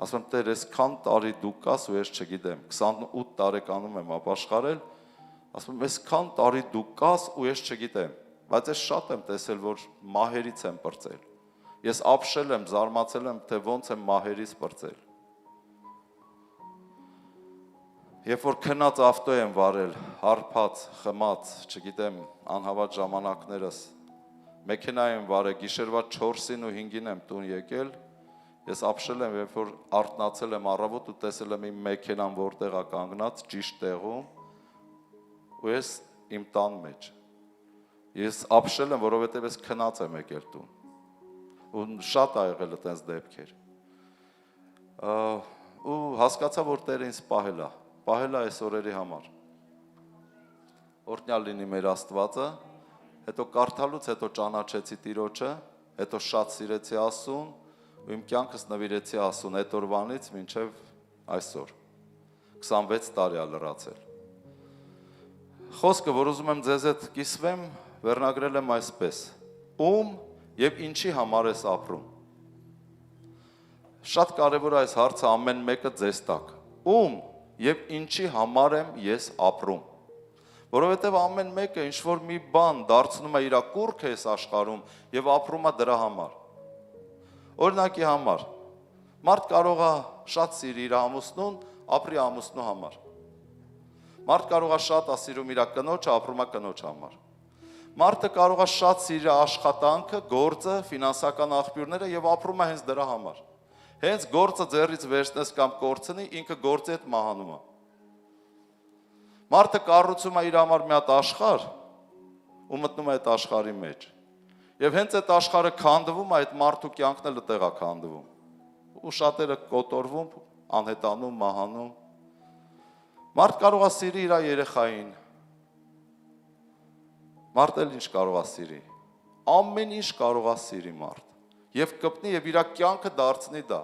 Ասում եմ, Տեր, այսքան տարի դու կաս ու ես չգիտեմ, 28 տարեկանում եմ ապաշխարել, ասում եմ, այսքան տարի դու կաս ու ես չգիտեմ, բայց ես շատ եմ տեսել, որ մահերից եմ պրծել։ Ես ապշել եմ, զարմացել եմ, թե ոնց եմ մահերից պրծել։ Երբ որ քնած ավտո եմ վարել, հարբած, խմած, չգիտեմ, անհավատ ժամանակներս, մեքենա եմ վարել, գիշերվա 4-ին ու 5-ին եմ տուն եկել, ես ապշել եմ, երբ որ արթնացել եմ առավոտ ու տեսել եմ իմ մեքենան որտեղ է կանգնած, ճիշտ տեղում, ու ես իմ տան մեջ։ Ես ապշել եմ, որովհետև ես քնած եմ եկել տուն։ Ու շատ ա եղել այդպես դեպքեր։ Ու հասկացա, որ Տերը ինձ պահել է այս օրերի համար։ Օրհնյալ լինի մեր Աստվածը, հետո կարդալուց հետո ճանաչեցի Տիրոջը, հետո շատ սիրեցի Աստծուն, ու իմ կյանքս նվիրեցի Աստծուն այդ օրվանից մինչև այսօր։ 26 տարի ա լրացել։ Խոսքը, որ ուզում եմ ձեզ հետ կիսվեմ, վերնագրել եմ այսպես. ում եւ ինչի համար ես ապրում։ Շատ կարևոր է այս հարցը ամեն մեկը ձեզ տակ։ Ում եւ ինչի համար եմ ես ապրում։ Որովհետև ամեն մեկը ինչ-որ մի բան դարձնում է իր կուռքը այս աշխարհում եւ ապրում է դրա համար։ Օրինակի համար, մարդ կարող է շատ սիրի իր ամուսնուն, ապրի ամուսնու համար։ Մարդ կարող է շատ սիրում իր կնոջը, ապրում է կնոջ համար։ Մարդը կարող է շատ սիրի աշխատանքը, գործը, ֆինանսական աղբյուրները եւ ապրում է հենց դրա համար։ Հենց գործը ձեռից վերցնես կամ կորցնի, ինքը գործի հետ մահանում է։ Մարդը կառուցում է իր համար մի հատ աշխարհ ու մտնում է այդ աշխարհի մեջ։ Եվ հենց այդ աշխարհը քանդվում է, այդ մարդու կյանքն էլ այդտեղ է քանդվում։ Ու շատերը կոտորվում, անհետանում, մահանում։ Մարդ կարող է սիրի իր երեխային։ Մարդ էլ ինչ կարող է սիրի։ Ամեն ինչ կարող է սիրի մարդ։ Եվ կպնի եւ իր կյանքը դարձնի դա։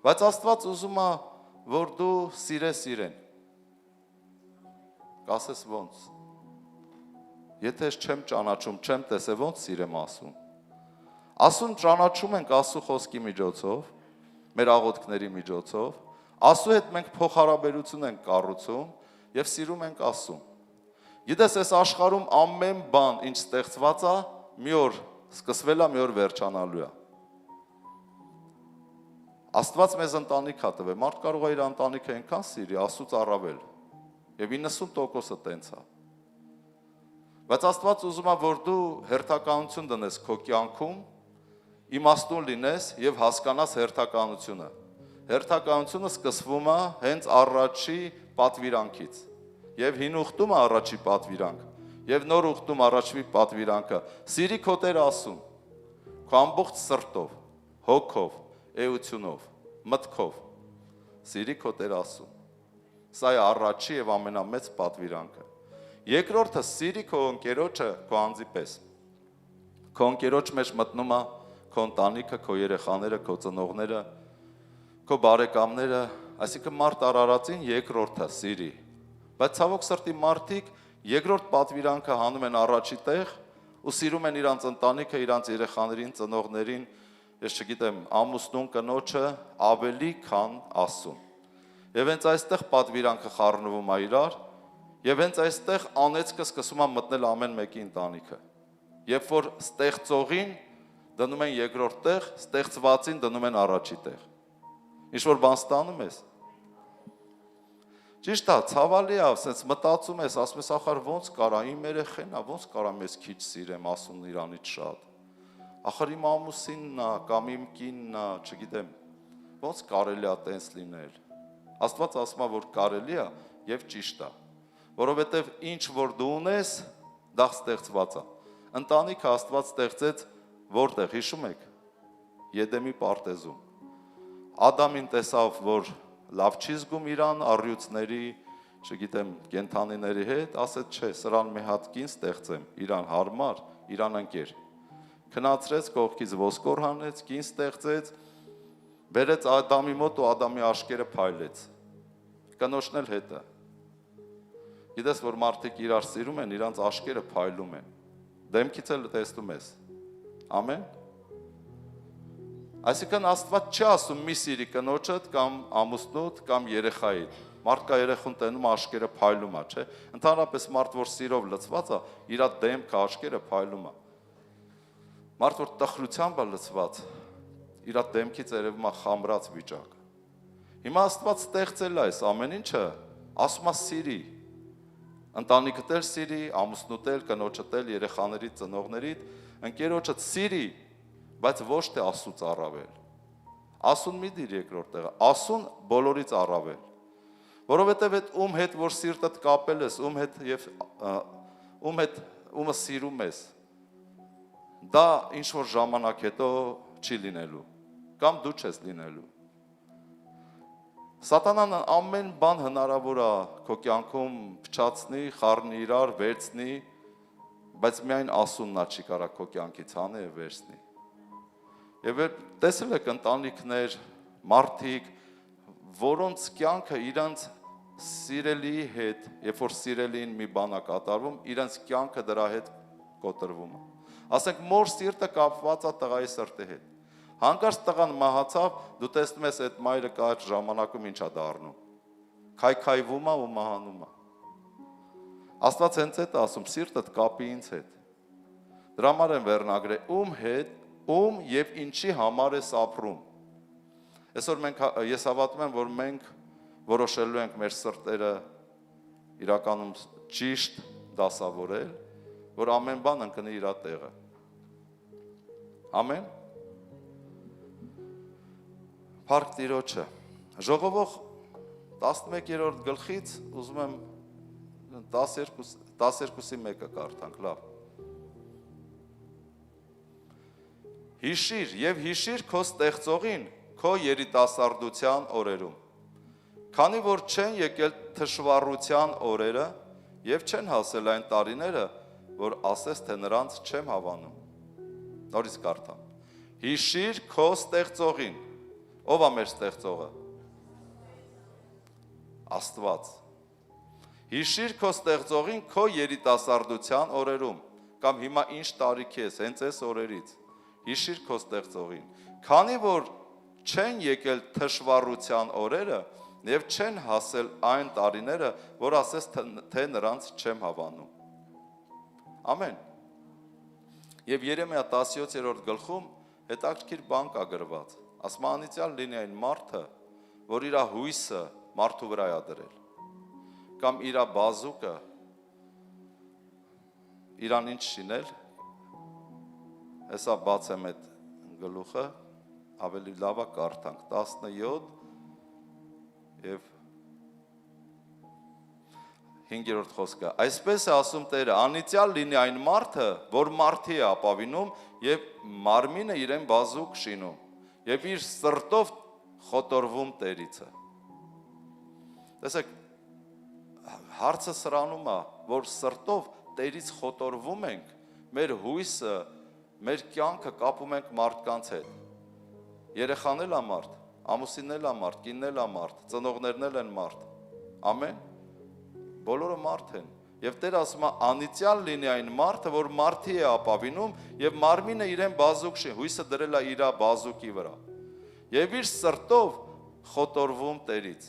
Բայց Աստված ուզում է, որ դու սիրես իրեն։ Կասես ոնց։ Եթե ես չեմ ճանաչում, չեմ տեսել ոնց սիրեմ ասում։ Ասուն ճանաչում ենք Աստծո խոսքի միջոցով, մեր աղոթքների միջոցով, Աստծո հետ մենք փոխհարաբերություն ենք կառուցում եւ սիրում ենք Աստծուն։ Գիտես, այս աշխարհում ամեն բան, ինչ ստեղծված է, մի օր սկսվել է, մի օր վերջանալու է։ Աստված մեզ ընտանիք ա տվել, մարդ կարող է իր ընտանիքը այնքան սիրի, Աստծուց առավել, եւ 90%-ը տենց է։ Բայց Աստված ուզում է, որ դու հերթականություն դնես քո կյանքում, իմաստուն լինես եւ հասկանաս հերթականությունը։ Հերթականությունը սկսվում է հենց առաջի պատվիրանքից։ Եվ հին ուխտում է առաջի պատվիրանք, եւ նոր ուխտում առաջվի պատվիրանքը։ Սիրի քո Տեր Աստծուն, քո ամբողջ սրտով, հոգով, էությունով, մտքով։ Սիրի քո Տեր Աստծուն։ Սա է առաջի եւ ամենամեծ պատվիրանքը։ Երկրորդը սիրի քո ընկերոջը քո անձի պես։ Քո ընկերոջ մեջ մտնում է քո ընտանիքը, քո երեխաները, քո ծնողները, քո բարեկամները, այսինքն մարդ արարածին երկրորդը սիրի։ Բայց ցավոք սրտի մարդիկ երկրորդ պատվիրանքը հանում են առաջի տեղ ու սիրում են իրանց ընտանիքը, իրանց երեխաներին, ծնողներին, ես չգիտեմ, ամուսնուն, կնոջը ավելի քան Աստծուն։ Եվ հենց այստեղ պատվիրանքը խառնվում է իրար, եւ հենց այստեղ անեծքը սկսում է մտնել ամեն մեկի ընտանիքը։ Երբ որ ստեղծողին դնում են երկրորդ տեղ, ստեղծվածին դնում են առաջի տեղ։ Ինչ որ բան ստանում ես։ Ճիշտ է, ցավալի է, ասես մտածում ես, ասում ես, ախր ոնց կարա իմ երեխեն է, ոնց կարա մեզ քիչ սիրեմ, ասում իրանից շատ։ Ախր իմ ամուսինն է կամ իմ կինն է, չգիտեմ, ոնց կարելի է տենց լինել։ Աստված ասում է, որ կարելի է եւ ճիշտ է, որովհետեւ ինչ որ դու ունես, դա ստեղծված է։ Ընտանիքը Աստված ստեղծեց որտեղ, հիշում եք, Եդեմի պարտեզում։ Ադամին տեսավ, որ լավ չի զգում իրան առյուծների, չգիտեմ, կենթանիների հետ, ասեց չէ, սրան մի հատ կին ստեղծեմ, իրան հարմար, իրան ընկեր։ Քնացրեց, կողքից ոսկոր հանեց, կին ստեղծեց, բերեց Ադամի մոտ ու Ադամի աշկերը փայլեց։ Կնոջն էլ հետը։ Գիտես, որ մարդիկ իրար սիրում են, իրանց աշկերը փայլում են։ Դեմքից էլ տեսնում ես։ Ամեն։ Այսինքն Աստված չի ասում մի սիրի կնոջդ կամ ամուսնուդ կամ երեխայիդ։ Մարդ կա երեխուն տենում աշկերը փայլում է, չէ՞։ Ընդհանրապես մարդ որ սիրով լցված է, իր դեմքը աշկերը փայլում է։ Մարդ որ տխրությամբ է լցված, իր դեմքից երևում է խամրած վիճակ։ Հիմա Աստված ստեղծել է այս ամեն ինչը, ասում է սիրի։ Ընտանիքդ էլ սիրի, ամուսնուդ էլ, կնոջդ էլ, երեխաներից, ծնողներից, ընկերոջդ սիրի, բայց ոչ թե Աստծուց առավել։ Աստուն մի դիր երկրորդ տեղը, Աստուն բոլորից առավել։ Որովհետև այդ ում հետ որ սիրտդ կապել ես, ումը սիրում ես, դա ինչ որ ժամանակ հետո չի լինելու, կամ դու չես լինելու։ Սատանան ամեն բան հնարավոր է քո կյանքում փչացնի, խառնի իրար, վերցնի, բայց միայն Աստունն չի կարող քո կյանքից հանել եւ վերցնի։ Եվ տեսել եք ընտանիքներ, մարդիկ, որոնց կյանքը իրանց սիրելի հետ, երբ որ սիրելին մի բան է կատարվում, իրանց կյանքը դրա հետ կոտրվում է։ Ասենք մոր սիրտը կապված է տղայի սրտի հետ։ Հանկարծ տղան մահացավ, դու տեսնում ես այդ մայրը կա այդ ժամանակում ինչ է դառնում։ Քայքայվում է ու մահանում է։ Աստված հենց այդ ասում, սիրտդ կապի ինձ հետ։ Դրա համար են վերնագրել, ում հետ, ում եւ ինչի համար ես ապրում։ Այսօր ես հավատում եմ, որ մենք որոշելու ենք մեր սրտերը իրականում ճիշտ դասավորել, որ ամեն բան ընկնի իր տեղը։ Ամեն։ Փառք Տիրոջը։ Ժողովող 11-րդ գլխից ուզում եմ 12-ի 1-ը կարդանք, լավ։ Հիշիր եւ հիշիր քո ստեղծողին քո երիտասարդության օրերում, քանի որ չեն եկել թշվառության օրերը եւ չեն հասել այն տարիները, որ ասես թե նրանց չեմ հավանում։ Նորից կարդամ։ Հիշիր քո ստեղծողին։ Ով է մեր ստեղծողը։ Աստված։ Հիշիր քո ստեղծողին քո երիտասարդության օրերում, կամ հիմա ինչ տարիքի ես, հենց այս օրերից։ Հիշիր քո ստեղծողին, քանի որ չեն եկել թշվառության օրերը եւ չեն հասել այն տարիները, որ ասես թե նրանց չեմ հավանում։ Ամեն։ Եվ Երեմիա 17-րդ գլխում հետաքրքիր բան կա գրված։ ասում անիծյալ լինի այն մարդը, որ իր հույսը մարդու վրա է դրել, կամ իր բազուկը իրան ինչ շինել, հեսա բաց եմ այդ գլուխը, ավելի լավ է կարդանք, 17 և 5-րդ խոսքը, այսպես է ասում Տերը, անիծյալ լինի այն մարդը, որ մարդի է ապավինում և մարմինը իրեն բազուկ շինում և իր սրտով խոտորվում Տերիցը։ Տեսեք, հարցը սրանում է, որ սրտով Տերից խոտորվում ենք, մեր հույսը, մեր կյանքը կապում ենք մարդկանց հետ։ Երեխան էլ է մարդ, ամուսինն էլ է մարդ, կինն էլ է մարդ, ծնողներն էլ են մարդ։ Ամեն։ Բոլորը մարդ են, և Տեր ասում է անիծյալ լինի այն մարդը, որ մարդի է ապավինում և մարմինը իրեն բազուկ շի, հույսը դրել է իր բազուկի վրա և իր սրտով խոտորվում Տերից։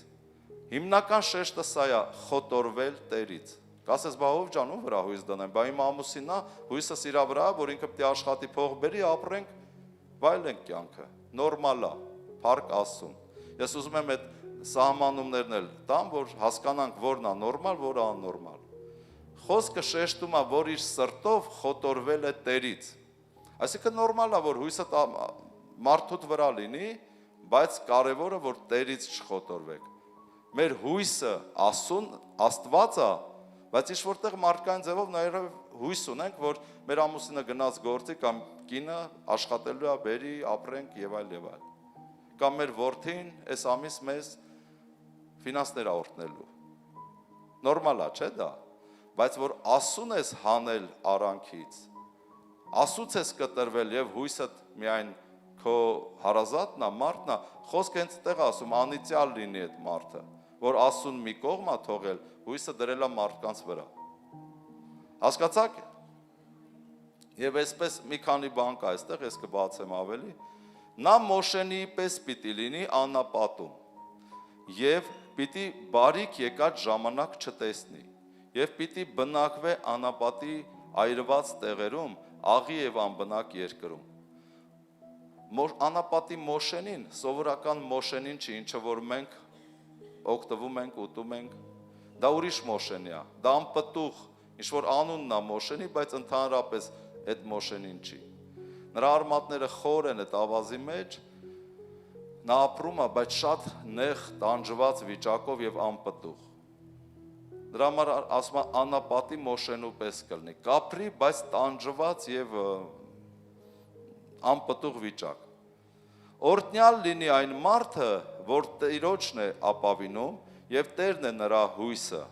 Հիմնական շեշտը սա է խոտորվել Տերից։ Կասես, բա ով ջան, ում վրա հույս դնեմ, բա իմ ամուսինն է, հույսս իր վրա, որ ինքը պետք է աշխատի փող բերի, ապրենք, վայելենք կյանքը, նորմալ է, փառք Աստծուն։ Ես ուզում եմ այդ սահմանումներն էլ տամ, որ հասկանանք որն է նորմալ, որը աննորմալ։ Խոսքը շեշտում է, որ իր սրտով խոտորվել է Տերից։ Այսինքն նորմալ է, որ հույսը մարդուդ վրա լինի, բայց կարևորը, որ Տերից չխոտորվեք։ Մեր հույսը Աստված է, բայց ինչ որտեղ մարդկային ձևով նաև հույս ունենք, որ մեր ամուսինը գնաց գործի կամ կինը աշխատելու է, բերի, ապրենք եւ այլ եւ այլ։ Կամ մեր որդին այս ամիս մեզ ֆինանսներ օրտնելու։ Նորմալ է, չէ՞ դա։ Բայց որ ասուն ես հանել արանքից, ասուց ես կտրվել եւ հույսդ միայն քո հարազատն է, մարդն է, խոսքը հենց այդտեղ ասում անիծյալ լինի այդ մարդը, որ ասուն մի կողմ է թողել, հույսը դրել է մարդկանց վրա։ Հասկացաք։ Եվ այսպես մի քանի բան կա այստեղ, ես կբացեմ ավելի։ Նա Մոշենի պես պիտի լինի անապատում եւ պիտի բարիք եկած ժամանակ չտեսնի եւ պիտի բնակվե անապատի այրված տեղերում, աղի եւ անբնակ երկրում։ Անապատի Մոշենին, սովորական Մոշենին չի, ինչը որ մենք օգտվում ենք, ուտում ենք, դա ուրիշ Մոշենի է, դա անպտուղ, ինչ որ անունն է Մոշենի, բայց ընդհանրապես այդ Մոշենին չի։ Նրա արմատները խոր են այդ ավազի մեջ, նա ապրում է, բայց շատ նեղ տանջված վիճակով եւ անպտուղ։ Դրա համար ասում է անապատի Մոշենու պես կլինի, կապրի, բայց տանջված եւ անպտուղ վիճակ։ Օրհնյալ լինի այն մարդը, որ Տիրոջն է ապավինում եւ Տերն է նրա հույսը։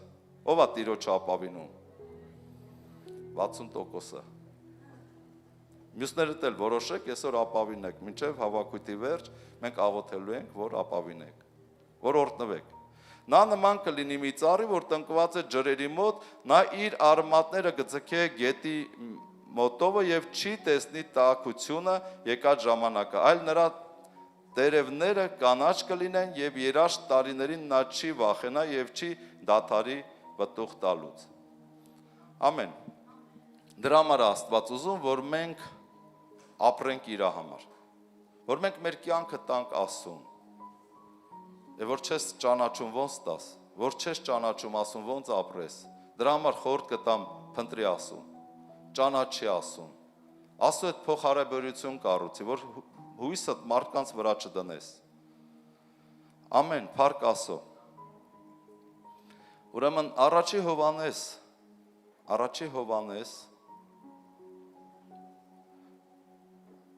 Ո՞վ է Տիրոջը ապավինում։ 60%-ը։ Մյուսներդ էլ որոշեք, այսօր ապավինեք, մինչև հավաքույթի վերջ մենք աղոթելու ենք, որ ապավինեք, որ օրհնվեք։ Նա նման կլինի մի ծառի, որ տնկված է ջրերի մոտ, նա իր արմատները կձգե գետի մոտովը եւ չի տեսնի տաքությունը եկած ժամանակը, այլ նրա տերևները կանաչ կլինեն եւ երաշտ տարիներին նա չի վախենա եւ չի դադարի պտուղ տալուց։ Ամեն։ Դրա համար Աստված ուզում, որ մենք ապրենք իր համար, որ մենք մեր կյանքը տանք Աստծուն, եւ որ չես ճանաչում ոնց տաս, որ չես ճանաչում ասում ոնց ապրես, դրա համար խորհուրդ կտամ փնտրի Աստծուն, ճանաչի Աստծուն, Աստծո հետ փոխհարաբերություն կառուցի, որ հույսդ մարդկանց վրա չդնես։ Ամեն, փառք Աստծո։ Ուրեմն առաջի Հովհաննես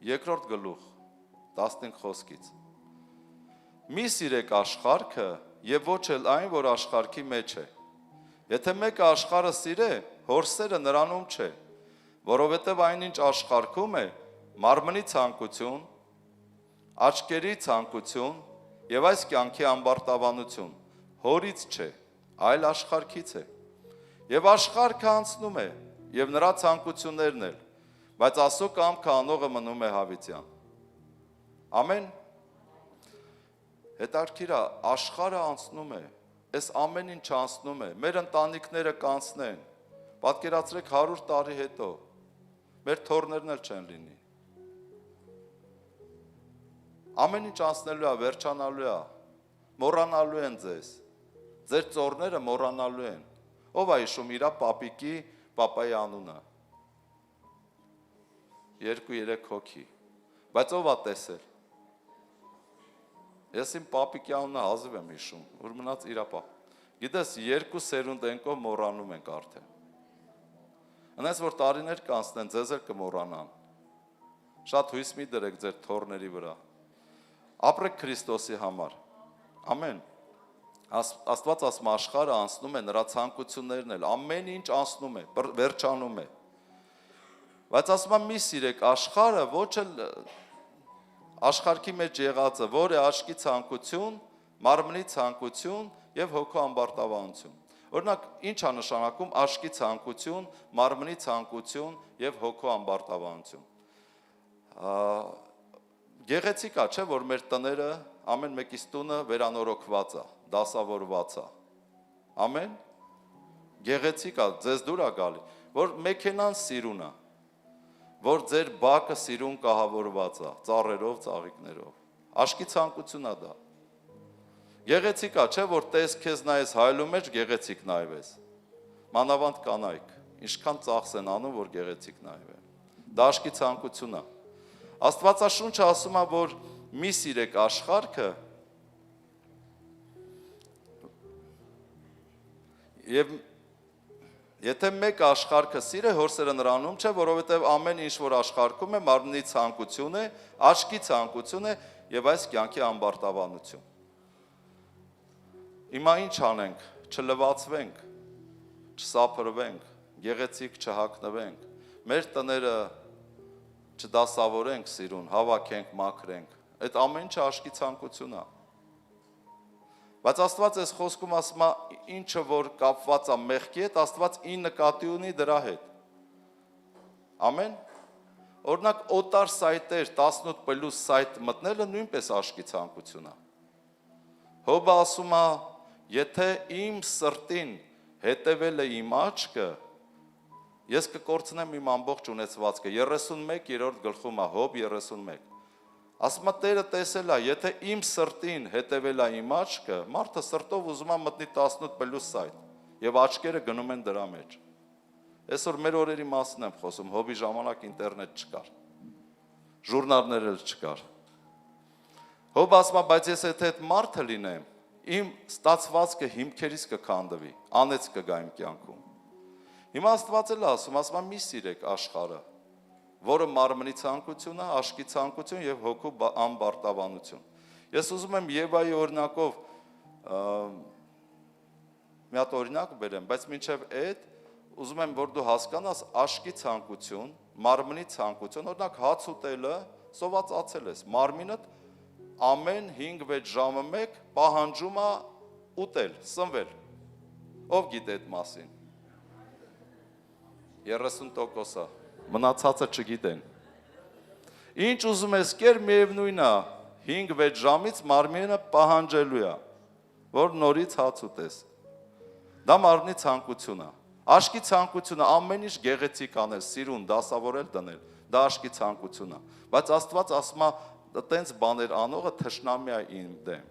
երկրորդ գլուխ 15 խոսքից։ Մի սիրեք աշխարհքը եւ ոչ էլ այն, որ աշխարհքի մեջ է։ Եթե մեկը աշխարհը սիրե, հոր սերը նրանում չէ, որովհետեւ այնինչ աշխարհքում է, մարմնի ցանկություն, աչքերի ցանկություն եւ այս կյանքի ամբարտավանություն, հորից չէ, այլ աշխարհքից է։ Եվ աշխարհքը անցնում է, եւ նրա ցանկություններն էլ, բայց Աստծո կամքը անողը մնում է հավիտյան։ Ամեն։ Հետաքրքիր է, աշխարհը անցնում է, այս ամեն ինչ անցնում է, մեր ընտանիքները կանցնեն, պատկերացրեք 100 տարի հետո, մեր թոռներն էլ չեն լինի։ Ամեն ինչ անցնելու է, վերջանալու է, մոռանալու են ձեզ, ձեր ծորները մոռանալու են, ով է հիշում իրա պապիկի, պապայի անունը, 2-3 հոգի, բայց ով է տեսել, ես իմ պապիկի անունը հազիվ եմ հիշում, որ մնաց իրա պապ, գիտես 2 սերունդ ենքով մոռանում ենք արդեն, ընես որ տարիներ կանցնեն, ձեզ էլ կմոռանան, շատ հույս մի դրեք ձեր թորների վրա, ապրեք Քրիստոսի համար, ամեն, Աստված ասում աշխարհը անցնում է, նրա ցանկություններն էլ, ամեն ինչ անցնում է, վերջանում է, բայց ասում եմ մի սիրեք, աշխարհը ոչ էլ աշխարհքի մեջ եղածը, որ է աչքի ցանկություն, մարմնի ցանկություն եւ հոգու ամբարտավանություն, օրինակ ինչ է նշանակում աչքի ցանկություն, մարմնի ցանկություն եւ հոգու ամբարտավանություն, գեղեցիկ է, չէ, որ մեր տները ամեն մեկիս տունը վերանորոգված է, դասավորված է, ամեն, գեղեցիկ է, ձեզ դուր է գալի, որ մեքենան սիրուն է, որ ձեր բակը սիրուն կահավորված է, ծառերով, ծաղիկներով, աչքի ցանկություն է դա, գեղեցիկ է, չէ, որ տես քեզ նայես հայլու մեջ, գեղեցիկ նայվես, մանավանդ կանայք, ինչքան ծախս են անում, որ գեղեցիկ նայվեն, դա աչքի ցանկություն է, Աստվածաշունչը ասում է, որ մի սիրեք աշխարհքը եւ եթե մեկ աշխարհքը սիրե հորսերը նրանում չէ, որովհետեւ ամեն ինչ որ աշխարհքում է, մարմնի ցանկություն է, աչքի ցանկություն է եւ այս կյանքի ամբարտավանություն։ Հիմա ինչ անենք, չլվացվենք, չսափրվենք, գեղեցիկ չհագնվենք, մեր տները չդասավորենք սիրուն, հավաքենք, մաքրենք, այդ ամեն ինչը աչքի ցանկություն է։ Բայց Աստված այս խոսքում ասում է, ինչը որ կապված է մեղքի հետ, Աստված ի նկատի ունի դրա հետ։ Ամեն։ Օրինակ օտար սայտեր 18+ սայտ մտնելը նույնպես աչքի ցանկություն է։ Հոբը ասում է, եթե իմ սրտին հետևել է իմ աչքը, ես կկորցնեմ իմ ամբողջ ունեցվածքը, 31-րդ գլխում է, Հոբ 31, ասում է Տերը տեսել է, եթե իմ սրտին հետևել է իմ աչքը, մարդը սրտով ուզում է մտնի 18+ սայտ, և աչքերը գնում են դրա մեջ, այսօր մեր օրերի մասին եմ խոսում, Հոբի ժամանակ ինտերնետ չկար, ժուրնալներ էլ չկար, Հոբ ասում է, բայց ես եթե այդ մարդը լինեմ, իմ ստացվածքը հիմքերից կքանդվի, անեց կգա իմ կյանքում, Հիմա Աստված էլ ասում է մի սիրեք աշխարհը, որը մարմնի ցանկություն է, աչքի ցանկություն եւ հոգու ամբարտավանություն։ Ես ուզում եմ Եվայի օրինակով մի հատ օրինակ բերեմ, բայց մինչեւ այդ ուզում եմ որ դու հասկանաս աչքի ցանկություն, մարմնի ցանկություն, օրինակ հաց ուտելը սովածացել ես, մարմինդ ամեն 5-6 ժամը մեկ պահանջում է ուտել, սնվել։ Ով գիտե այդ մասին։ 30%-ը, մնացածը չգիտեն։ Ինչ ուզում ես կեր, միևնույն է, 5-6 ժամից մարմինը պահանջելու է, որ նորից հաց ուտես։ Դա մարմնի ցանկություն է։ Աչքի ցանկությունը ամեն ինչ գեղեցիկ անել, սիրուն, դասավորել դնել, դա աչքի ցանկություն է։ Բայց Աստված ասում է, տենց բաներ անողը թշնամի է իմ դեմ։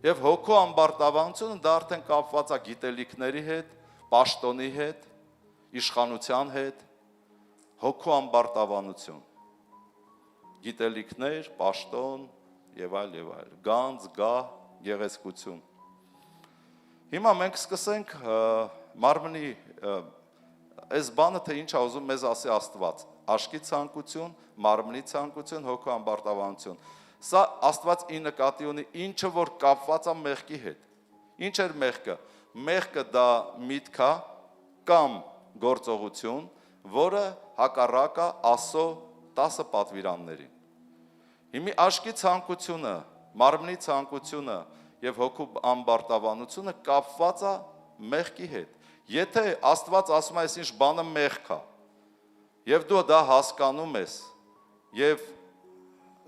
Եվ հոգու ամբարտավանությունը դա արդեն կապված է գիտելիքների հետ, պաշտոնի հետ, իշխանության հետ, հոգու ամբարտավանություն, գիտելիքներ, պաշտոն եւ այլ, գանձ, գահ, գեղեցկություն։ Հիմա մենք սկսենք մարմնի այս բանը թե ինչ է ուզում մեզ ասի Աստված, աչքի ցանկություն, մարմնի ցանկություն, հոգու ամբարտավանություն։ Սա Աստված ի նկատի ունի ինչը որ կապված է մեղքի հետ։ Ինչ էր մեղքը։ Մեղքը դա միտք է կամ գործողություն, որը հակառակ է Աստծո 10 պատվիրաններին։ Հիմա աչքի ցանկությունը, մարմնի ցանկությունը եւ հոգու ամբարտավանությունը կապված է մեղքի հետ։ Եթե Աստված ասում է, այսինչ բանը մեղք է, եւ դու դա հասկանում ես եւ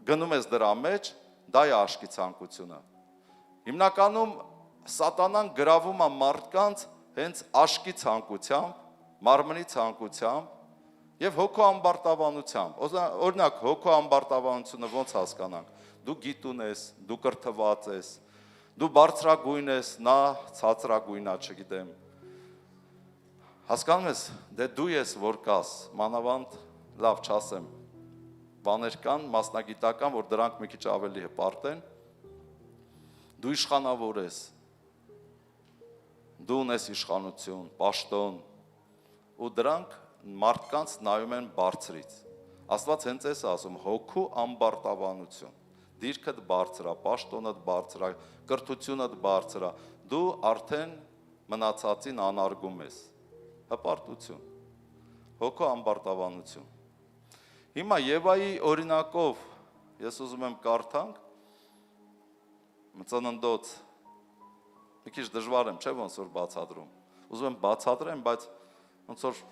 գնում ես դրա մեջ, դա է աչքի ցանկությունը։ Հիմնականում սատանան գրավում է մարդկանց հենց աչքի ցանկությամբ, մարմնի ցանկությամբ եւ հոգու ամբարտավանությամբ։ Օրինակ հոգու ամբարտավանությունը ոնց հասկանանք։ դու գիտուն ես, դու կրթված ես, դու բարձրագույն ես, նա ցածրագույնա, չգիտեմ։ Հասկանում ես, դե դու ես որ կաս, մանավանդ լավ չասեմ, բաներ կան, մասնագիտական, որ դրանք մի քիչ ավելի հպարտ են, դու իշխանավոր ես, դու ունես իշխանություն, պաշտոն, ու դրանք մարդկանց նայում են բարձրից։ Աստված հենց էս ասում, հոգու ամբարտավանություն, դիրքդ բարձր է, պաշտոնդ բարձր է, կրթությունդ բարձր է, դու արդեն մնացածին անարգում ես, հպարտություն, հոգու ամբարտավանություն։ Հիմա Եվայի օրինակով ես ուզում եմ կարդանք, ծննդոց, մի քիչ դժվար եմ, չէ՞ ոնց որ բացատրում, ուզում եմ բացատրեմ, բայց ոնց որ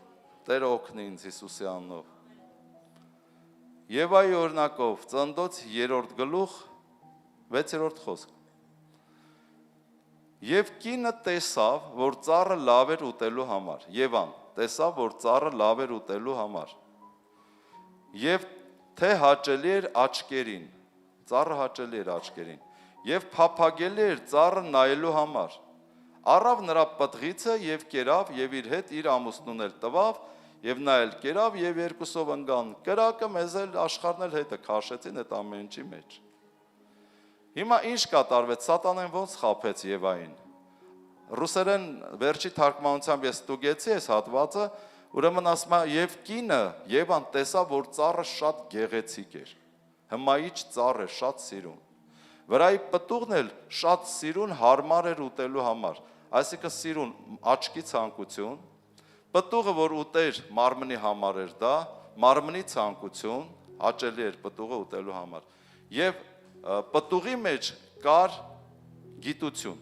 Տերը օգնի ինձ Հիսուսի անունով։ Եվայի օրինակով, ծննդոց 3-րդ գլուխ, 6-րդ խոսք։ Եվ կինը տեսավ, որ ծառը լավ էր ուտելու համար, Եվան տեսավ, որ ծառը լավ էր ուտելու համար, և թե հաճելի էր աչքերին, ծառը հաճելի էր աչքերին, և փափագելի էր ծառը նայելու համար, առավ նրա պտղիցը և կերավ և իր հետ իր ամուսնուն էլ տվավ, և նա էլ կերավ և երկուսով ընկան, կրակը մեզ էլ աշխարհն էլ հետը քաշեցին այդ ամեն ինչի մեջ։ Հիմա ինչ կատարվեց, սատանեն ոնց խաբեց Եվային։ Ռուսերեն վերջի թարգմանությամբ ես ստուգեցի այս հատվածը, ուրեմն ասում է, և կինը Եվան տեսավ, որ ծառը շատ գեղեցիկ էր, հմայիչ ծառ էր, շատ սիրուն, վրայի պտուղն էլ շատ սիրուն հարմար էր ուտելու համար, այսինքն սիրուն աչքի ցանկություն, պտուղը որ ուտեր մարմնի համար էր դա, մարմնի ցանկություն, հաճելի էր պտուղը ուտելու համար, և պտուղի մեջ կար գիտություն,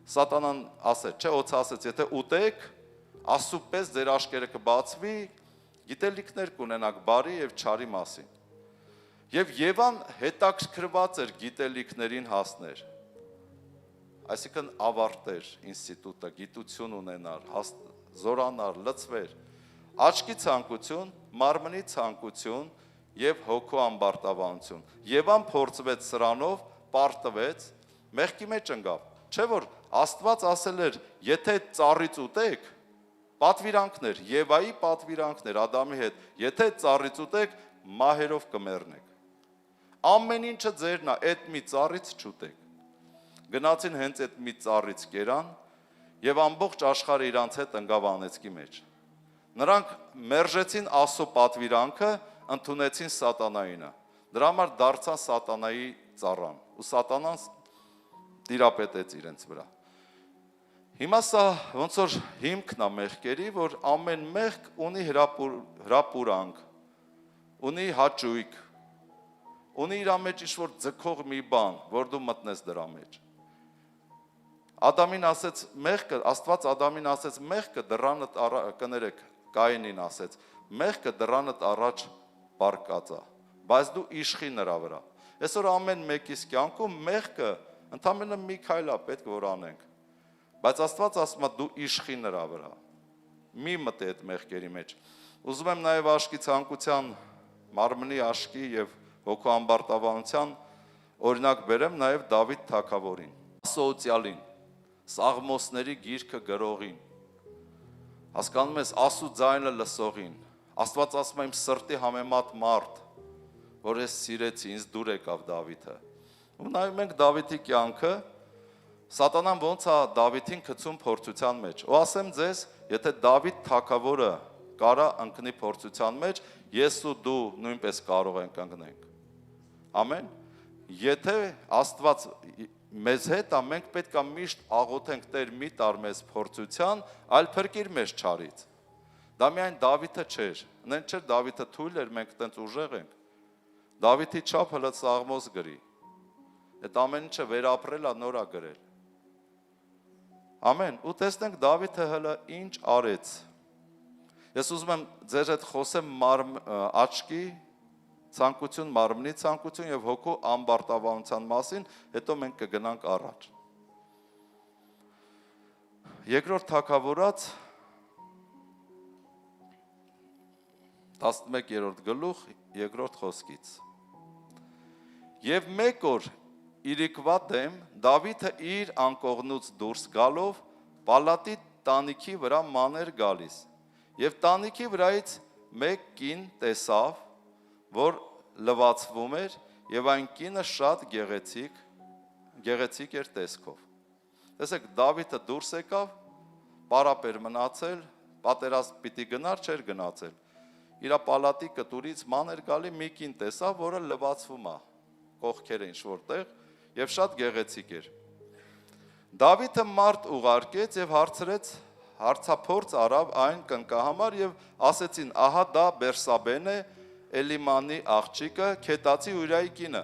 սատանան ասեց, չէ, օձը ասեց, եթե ուտեք, Աստծու պես ձեր աչքերը կբացվի, գիտելիքներ կունենաք բարի և չարի մասին։ Եվ Եվան հետաքրքրված էր գիտելիքներին հասներ, այսինքն ավարտեր ինստիտուտը, գիտություն ունենար, զորանար, լծվեր, աչքի ցանկություն, մարմնի ցանկություն և հոգու ամբարտավանություն։ Եվան փորձվեց սրանով, պարտվեց, մեղքի մեջ ընկավ, չէ որ Աստված ասել էր, եթե ծառից ուտեք, պատվիրանքներ, Եվայի պատվիրանքներ Ադամի հետ, եթե ծառից ուտեք, մահերով կմեռնեք։ Ամեն ինչը ձերն է, այդ մի ծառից չուտեք։ Գնացին հենց այդ մի ծառից կերան և ամբողջ աշխարհը իրանց հետ ընկավ անեծքի մեջ։ Նրանք մերժեցին Աստծո պատվիրանքը, ընդունեցին սատանայինը։ Դրա համար դարձան սատանայի ծառան, ու սատանան տիրապետեց իրենց վրա։ Հիմա սա ոնց որ հիմքն է մեղքերի, որ ամեն մեղք ունի հրապուրանք, ունի հաճույք, ունի իր մեջ ինչ-որ ձգող մի բան, որ դու մտնես դրա մեջ։ Ադամին ասեց մեղքը, Աստված Ադամին ասեց մեղքը դռանդ կներեք, Կայենին ասեց, մեղքը դռանդ առաջ բարկած է, բայց դու իշխի նրա վրա։ Այսօր ամեն մեկիս կյանքում մեղքը ընդամենը մի քայլ է պետք որ անենք։ Բայց Աստված ասում է դու իշխի նրա վրա, մի մտի այդ մեղքերի մեջ։ Ուզում եմ նաև աշկի ցանկության, մարմնի աշկի և հոգու ամբարտավանության օրինակ բերեմ նաև Դավիթ թագավորին, Սոուցյալին, Սաղմոսների գիրքը գրողին, հասկանում ես Աստծու ձայնը լսողին, Աստված ասում է իմ սրտի համեմատ մարդ, որ ես սիրեցի, ինձ դուր եկավ Դավիթը։ Ու նայում ենք Դավիթի կյանքը, Սատանան ոնց է Դավիթին գցում փորձության մեջ։ Ու ասեմ ձեզ, եթե Դավիթ թագավորը կարա ընկնի փորձության մեջ, ես ու դու նույնպես կարող ենք ընկնենք։ Ամեն։ Եթե Աստված մեզ հետ է, մենք պետք է միշտ աղոթենք Տեր մի տար մեզ փորձության, այլ փրկիր մեզ չարից։ Դա միայն Դավիթը չէր։ Նեն չէր Դավիթը թույլ էր, մենք տենց ուժեղ ենք։ Դավիթի չափ հլը Սաղմոս գրի։ Այդ ամեն ինչը վերապրել է, նոր է գրել։ Ամեն, ու տեսնենք Դավիթը հլը ինչ արեց։ Ես ուզում եմ ձեր հետ խոսեմ աչքի ցանկություն, մարմնի ցանկություն և հոգու ամբարտավանության մասին, հետո մենք կգնանք առաջ։ Երկրորդ թագավորաց 11-րդ գլուխ 2-րդ խոսքից։ Եվ մեկ օր իրիկվա դեմ Դավիթը իր անկողնուց դուրս գալով պալատի տանիքի վրա մաներ գալիս։ Եվ տանիքի վրայից մեկ կին տեսավ, որ լվացվում էր, եւ այն կինը շատ գեղեցիկ էր տեսքով։ Տեսեք, Դավիթը դուրս եկավ, պարապ էր մնացել, պատերազմ պիտի գնար, չէր գնացել։ Իր պալատի կտուրից մաներ գալի մի կին տեսավ, որը լվացվում է, կողքերը ինչ որտեղ, եւ շատ գեղեցիկ էր։ Դավիթը մարդ ուղարկեց եւ հարցափորձ արավ այն կնկահամար եւ ասեցին. ահա դա Բերսաբեն է, Էլիմանի աղջիկը, Քետացի Ուրիայի կինը։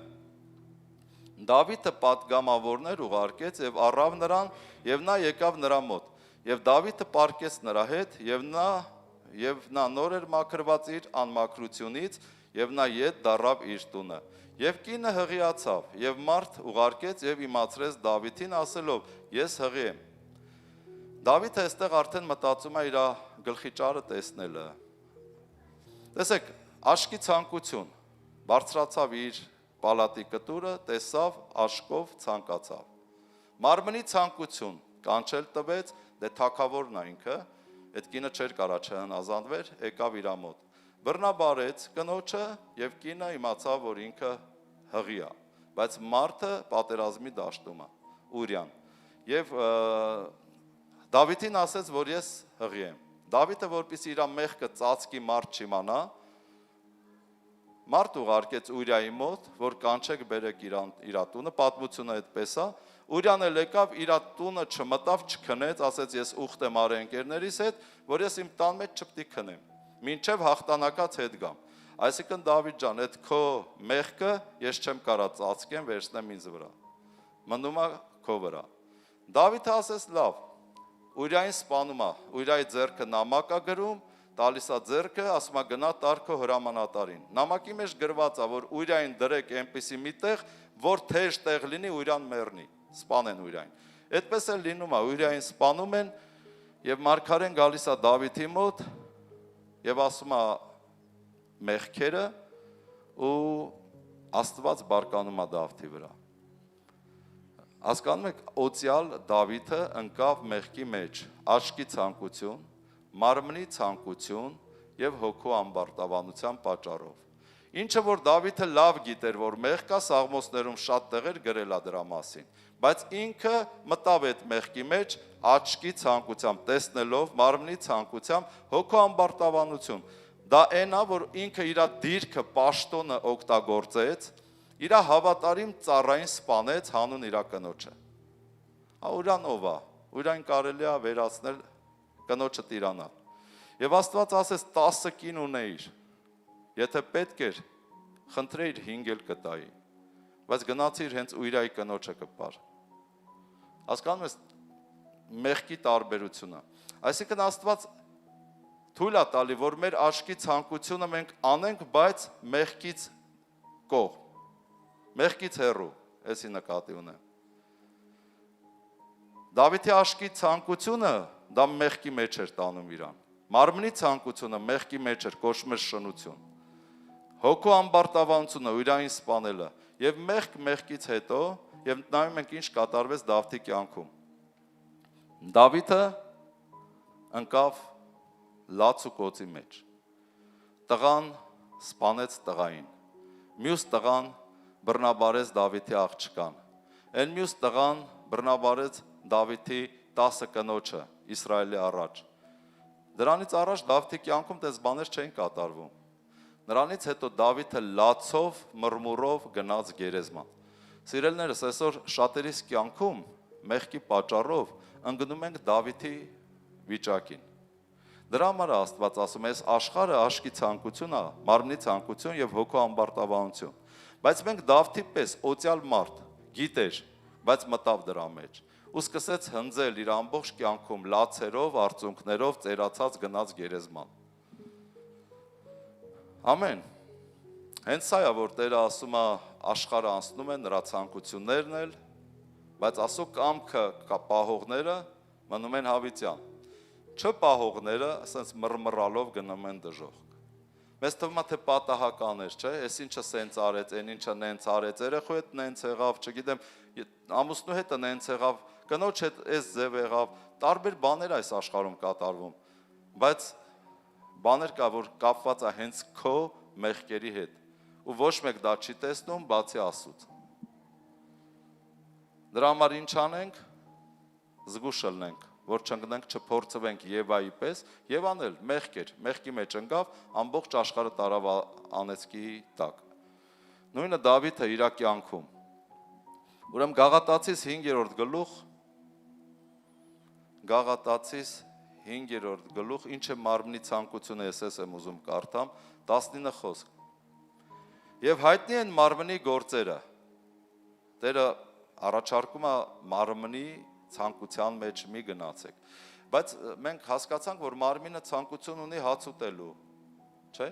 Դավիթը պատգամավորներ ուղարկեց եւ առավ նրան եւ նա եկավ նրա մոտ։ Եվ Դավիթը պառկեց նրա հետ եւ նա նոր էր մաքրված իր անմաքրությունից եւ նա ետ դառավ իր տունը։ Եվ կինը հղիացավ եւ մարդ ուղարկեց եւ իմացրեց Դավիթին ասելով. ես հղի եմ։ Դավիթը այստեղ արդեն մտածում է իր գլխի ճարը տեսնելը։ Տեսեք, աշկի ցանկություն, բարձրացավ իր պալատի կտուրը, տեսավ, աշկով ցանկացավ։ Մարմնի ցանկություն, կանչել տվեց, դե թագավորն է ինքը, այդ կինը չէր կարա չհնազանդվեր, եկավ իր մոտ։ Բռնաբարեց կնոջը եւ կինը իմացավ, որ ինքը հղի է, բայց մարդը պատերազմի դաշտում է, Ուրիան։ Եվ Դավիթին ասեց, որ ես հղի եմ։ Դավիթը, որպեսզի իր մեղքը ծածկի մարդ չիմանա, մարդ ուղարկեց Ուրիայի մոտ, որ կանչեք բերեք իր տունը, պատմությունը այդպես է։ Ուրիան էլ եկավ, իր տունը չմտավ, չքնեց, ասեց ես ուխտ եմ արել ընկերներիս հետ, որ ես իմ տան մեջ չպետք է քնեմ, մինչև հաղթանակած հետ գամ։ Այսինքն Դավիթ ջան, այդ քո մեղքը ես չեմ կարա ծածկեմ, վերցնեմ ինձ վրա։ Մնում է քո վրա։ Դավիթը ասեց լավ, Ուրիային սպանում է, Ուրիայի ձեռքը նամակ է գրում, տալիս է ձեռքը, ասում է գնա տար քո հրամանատարին։ Նամակի մեջ գրված է, որ Ուրիային դրեք այնպիսի մի տեղ, որ թեժ տեղ լինի, Ուրիան մեռնի, սպանեն Ուրիային։ Այդպես էլ լինում է, Ուրիային սպանում են եւ մարգարեն գալիս է Դավիթի մոտ եւ ասում է մեղքերը ու Աստված բարկանում է Դավթի վրա։ Հասկանում եք, օծյալ Դավիթը ընկավ մեղքի մեջ, աշկի ցանկություն, մարմնի ցանկություն եւ հոգու ամբարտավանության պատճառով։ Ինչը որ Դավիթը լավ գիտեր, որ մեղք կա, Սաղմոսներում շատ տեղեր գրել է դրա մասին, բայց ինքը մտավ այդ մեղքի մեջ աշկի ցանկությամբ, տեսնելով մարմնի ցանկությամբ, հոգու ամբարտավանություն։ Դա այն է, որ ինքը իր դիրքը, պաշտոնը օգտագործեց, իր հավատարիմ ծառային սպանեց հանուն իր կնոջը։ Ուրան ով է, Ուրան կարելի է վերացնել կնոջը տիրանալ։ Եվ Աստված ասեց 10 կին ունեիր, եթե պետք էր, խնդրեիր 5 էլ կտայի, բայց գնացիր հենց Ուրայի կնոջը կպար։ Հասկանում ես մեղքի տարբերությունը։ Այսինքն Աստված թույլ է տալի, որ մեր աշկի ցանկությունը մենք անենք, բայց մեղքից կողմ, մեղքից հեռու, էսի նկատի ունեմ։ Դավիթի աշկի ցանկությունը դա մեղքի մեջ էր տանում իրան։ Մարմնի ցանկությունը մեղքի մեջ էր, կոչվում էր շնություն։ Հոգու ամբարտավանությունը Ուրիային սպանելը եւ մեղքից հետո եւ նայում ենք ինչ կատարվեց Դավթի կյանքում։ Դավիթը ընկավ լաց ու կոծի մեջ։ Տղան սպանեց տղային։ Մյուս տղան բռնաբարեց Դավիթի աղջկան։ Այն մյուս տղան բռնաբարեց Դավիթի 10 կնոջը Իսրայելի առաջ։ Դրանից առաջ Դավթի կյանքում դες բաներ չէին կատարվում։ Նրանից հետո Դավիթը լացով, մռմուրով գնաց գերեզման։ Սիրելիներս, այսօր շատերիս կյանքում մեղքի պատճառով ընկնում ենք Դավիթի վիճակին։ Դրա համար Աստված ասում է, այս աշխարհը աշկի ցանկություն է, մարմնի ցանկություն եւ հոգու ամբարտավանություն։ Բայց մենք Դավթի պես օծյալ մարդ գիտեր, բայց մտավ դրա մեջ ու սկսեց հնձել իր ամբողջ կյանքում լացերով, արցունքներով ծերացած գնաց գերեզման։ Ամեն։ Հենց սա է, որ Տերը ասում է, աշխարհը անցնում է, նրա ցանկություններն էլ, բայց ասո կամքը պահողները մնում են հավիտյան։ Չպահողները, ասենց մռմռալով գնում են դժոխք։ Մեզ թվում է թե պատահական էր, չէ՞, այս ինչը սենց արեց, այն ինչը նենց արեց, երեխու հետ նենց եղավ, չգիտեմ, ամուսնու հետ նենց եղավ, կնոջ հետ այս ձև եղավ, տարբեր բաներ այս աշխարհում կատարվում, բայց բաներ կա, որ կապված է հենց քո մեղքերի հետ, ու ոչ մեկ դա չի տեսնում, բացի Աստծուց։ Դրա համար ինչ անենք, զգուշ ելնենք, որ չընկնենք, չփորձվենք Եվայի պես, Եվան էլ մեղքի մեջ ընկավ, ամբողջ աշխարհը տարավ անեծքի տակ։ Նույնը Դավիթը իր կյանքում։ Ուրեմն Գաղատացիս 5-րդ գլուխ, ինչ է մարմնի ցանկությունը, ես եմ ուզում կարդամ, 19 խոսք։ Եվ հայտնի են մարմնի գործերը։ Տերը առաջարկում է մարմնի ցանկության մեջ մի գնացեք, բայց մենք հասկացանք, որ մարմինը ցանկություն ունի հաց ուտելու, չէ՞։